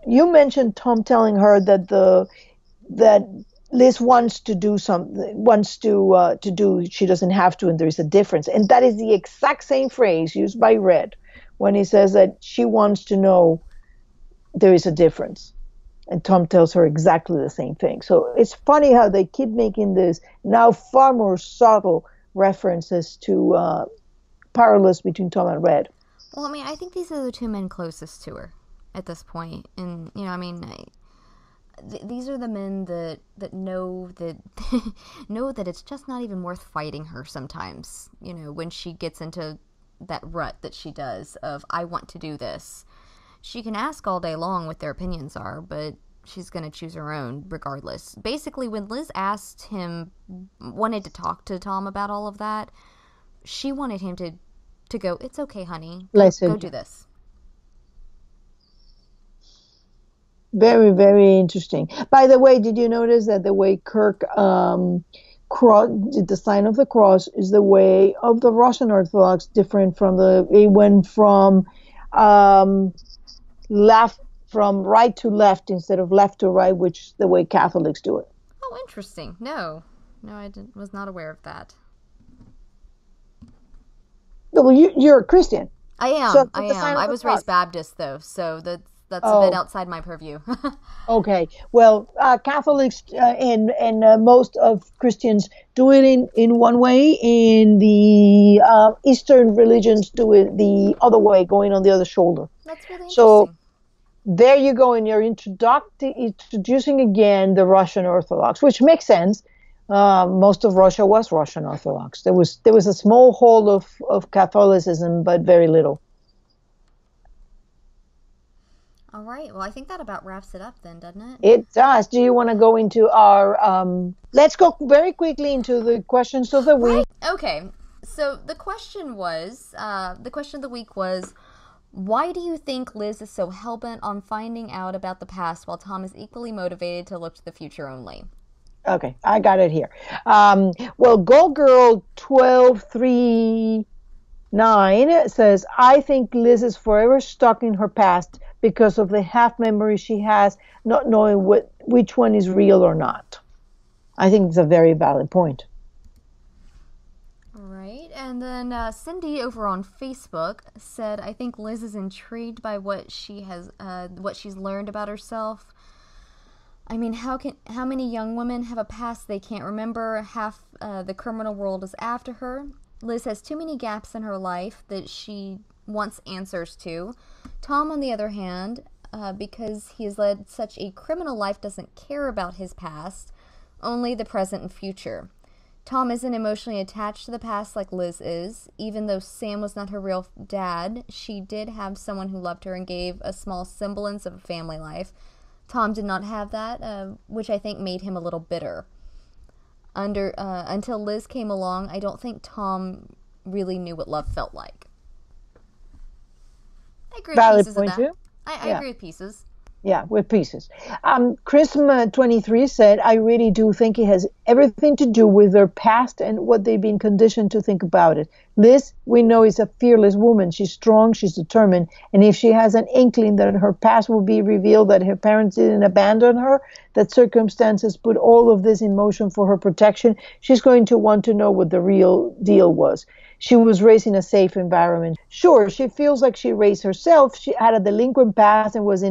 you mentioned Tom telling her that Liz wants to do something, wants to do. She doesn't have to, and there is a difference. And that is the exact same phrase used by Red when he says that she wants to know there is a difference. And Tom tells her exactly the same thing. So it's funny how they keep making this now far more subtle references to parallels between Tom and Red. Well, I mean, I think these are the two men closest to her at this point. And, these are the men that know that know that it's just not even worth fighting her sometimes, when she gets into that rut that she does of, I want to do this. She can ask all day long what their opinions are, but she's going to choose her own regardless. Basically, when Liz wanted to talk to Tom about all of that, she wanted him to go, it's okay, honey. Go do this. Very, very interesting. By the way, did you notice that the way Kirk did the sign of the cross is the way of the Russian Orthodox different from it went from left, from right to left instead of left to right, which is the way Catholics do it. Oh, interesting. No, I was not aware of that. Well, you're a Christian. I am. So I was raised Baptist, though, so that's a bit outside my purview. Okay. Well, Catholics and most of Christians do it in one way, and the Eastern religions do it the other way, going on the other shoulder. That's really interesting. So there you go, and you're introducing again the Russian Orthodox, which makes sense. Most of Russia was Russian Orthodox. There was a small hold of Catholicism, but very little. All right. Well, I think that about wraps it up then, doesn't it? It does. Do you want to go into our, let's go very quickly into the questions of the Right. week. Okay. So the question of the week was, why do you think Liz is so hellbent on finding out about the past while Tom is equally motivated to look to the future only? Okay, I got it here. Well, Go Girl 1239 says, I think Liz is forever stuck in her past because of the half memory she has, not knowing which one is real or not. I think it's a very valid point. Right. And then Cindy over on Facebook said, I think Liz is intrigued by what she's learned about herself. I mean, how many young women have a past they can't remember? Half the criminal world is after her. Liz has too many gaps in her life that she wants answers to. Tom, on the other hand, because he has led such a criminal life, doesn't care about his past, only the present and future. Tom isn't emotionally attached to the past like Liz is. Even though Sam was not her real dad, she did have someone who loved her and gave a small semblance of a family life. Tom did not have that, which I think made him a little bitter. Until Liz came along, I don't think Tom really knew what love felt like. I agree with pieces of that. Too. I agree with pieces. Yeah, with pieces. Chris23 said, I really do think it has everything to do with their past and what they've been conditioned to think about it. Liz, we know, is a fearless woman. She's strong, she's determined. And if she has an inkling that her past will be revealed, that her parents didn't abandon her, that circumstances put all of this in motion for her protection, she's going to want to know what the real deal was. She was raised in a safe environment. Sure, she feels like she raised herself. She had a delinquent past and was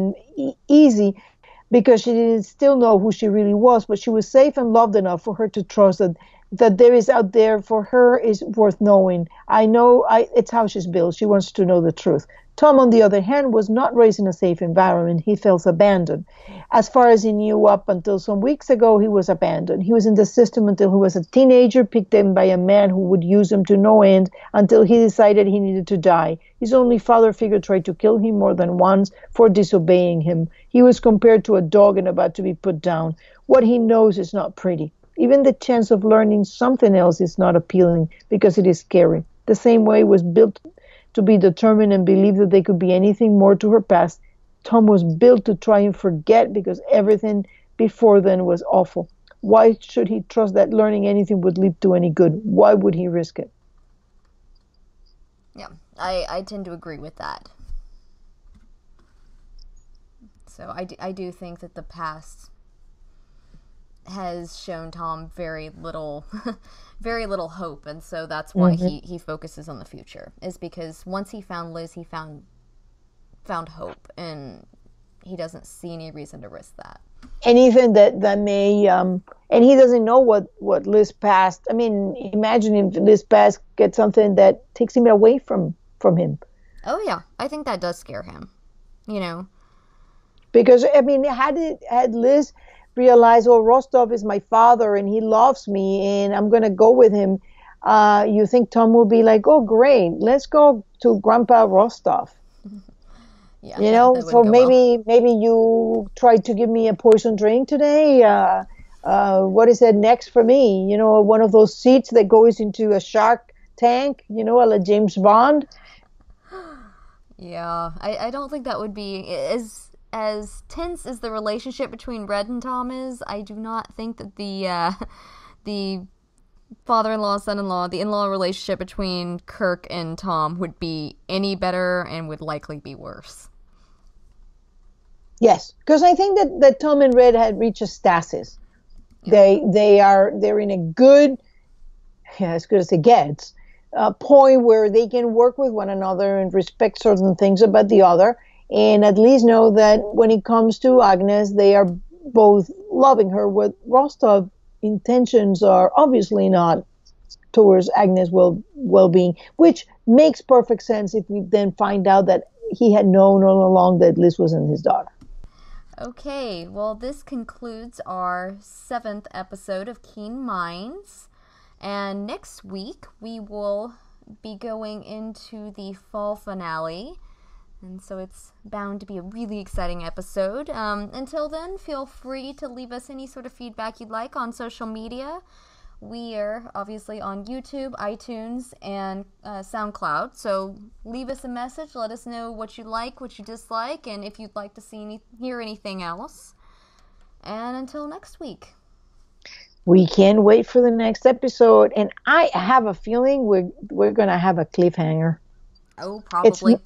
easy because she didn't still know who she really was, but she was safe and loved enough for her to trust that there is out there for her is worth knowing. It's how she's built. She wants to know the truth. Tom, on the other hand, was not raised in a safe environment. He felt abandoned. As far as he knew, up until some weeks ago, he was abandoned. He was in the system until he was a teenager, picked up by a man who would use him to no end until he decided he needed to die. His only father figure tried to kill him more than once for disobeying him. He was compared to a dog and about to be put down. What he knows is not pretty. Even the chance of learning something else is not appealing because it is scary. The same way was built to be determined and believe that there could be anything more to her past. Tom was built to try and forget because everything before then was awful. Why should he trust that learning anything would lead to any good? Why would he risk it? Yeah, I tend to agree with that. So I do think that the past has shown Tom very little very little hope, and so that's why he focuses on the future, is because once he found Liz, he found hope, and he doesn't see any reason to risk that. Anything that may and he doesn't know what Liz past. I mean, imagine if Liz past gets something that takes him away from him. Oh yeah, I think that does scare him, because I mean, had Liz realize, oh, Rostov is my father and he loves me and I'm going to go with him, you think Tom will be like, oh, great, let's go to Grandpa Rostov. Yeah, so maybe you tried to give me a poison drink today. What is that next for me? One of those seats that goes into a shark tank, like James Bond. Yeah, I don't think that would be as tense as the relationship between Red and Tom is. I do not think that the father-in-law, son-in-law, the in-law relationship between Kirk and Tom would be any better and would likely be worse. Yes, because I think that Tom and Red had reached a stasis. Yeah. They're in a good, as good as it gets, point where they can work with one another and respect certain things about the other. And at least know that when it comes to Agnes, they are both loving her. What Rostov's intentions are obviously not towards Agnes' well-being, which makes perfect sense if we then find out that he had known all along that Liz wasn't his daughter. Okay, well, this concludes our 7th episode of Keen Minds. And next week, we will be going into the fall finale. And so it's bound to be a really exciting episode. Until then, feel free to leave us any sort of feedback you'd like on social media. We are obviously on YouTube, iTunes, and SoundCloud. So leave us a message. Let us know what you like, what you dislike, and if you'd like to hear anything else. And until next week. We can't wait for the next episode. And I have a feeling we're going to have a cliffhanger. Oh, probably.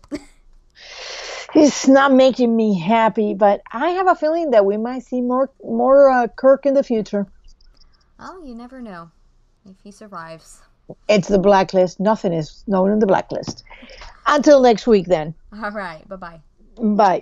It's not making me happy, but I have a feeling that we might see more Kirk in the future. Oh, you never know if he survives. It's the Blacklist. Nothing is known in the Blacklist. Until next week, then. All right. Bye-bye. Bye.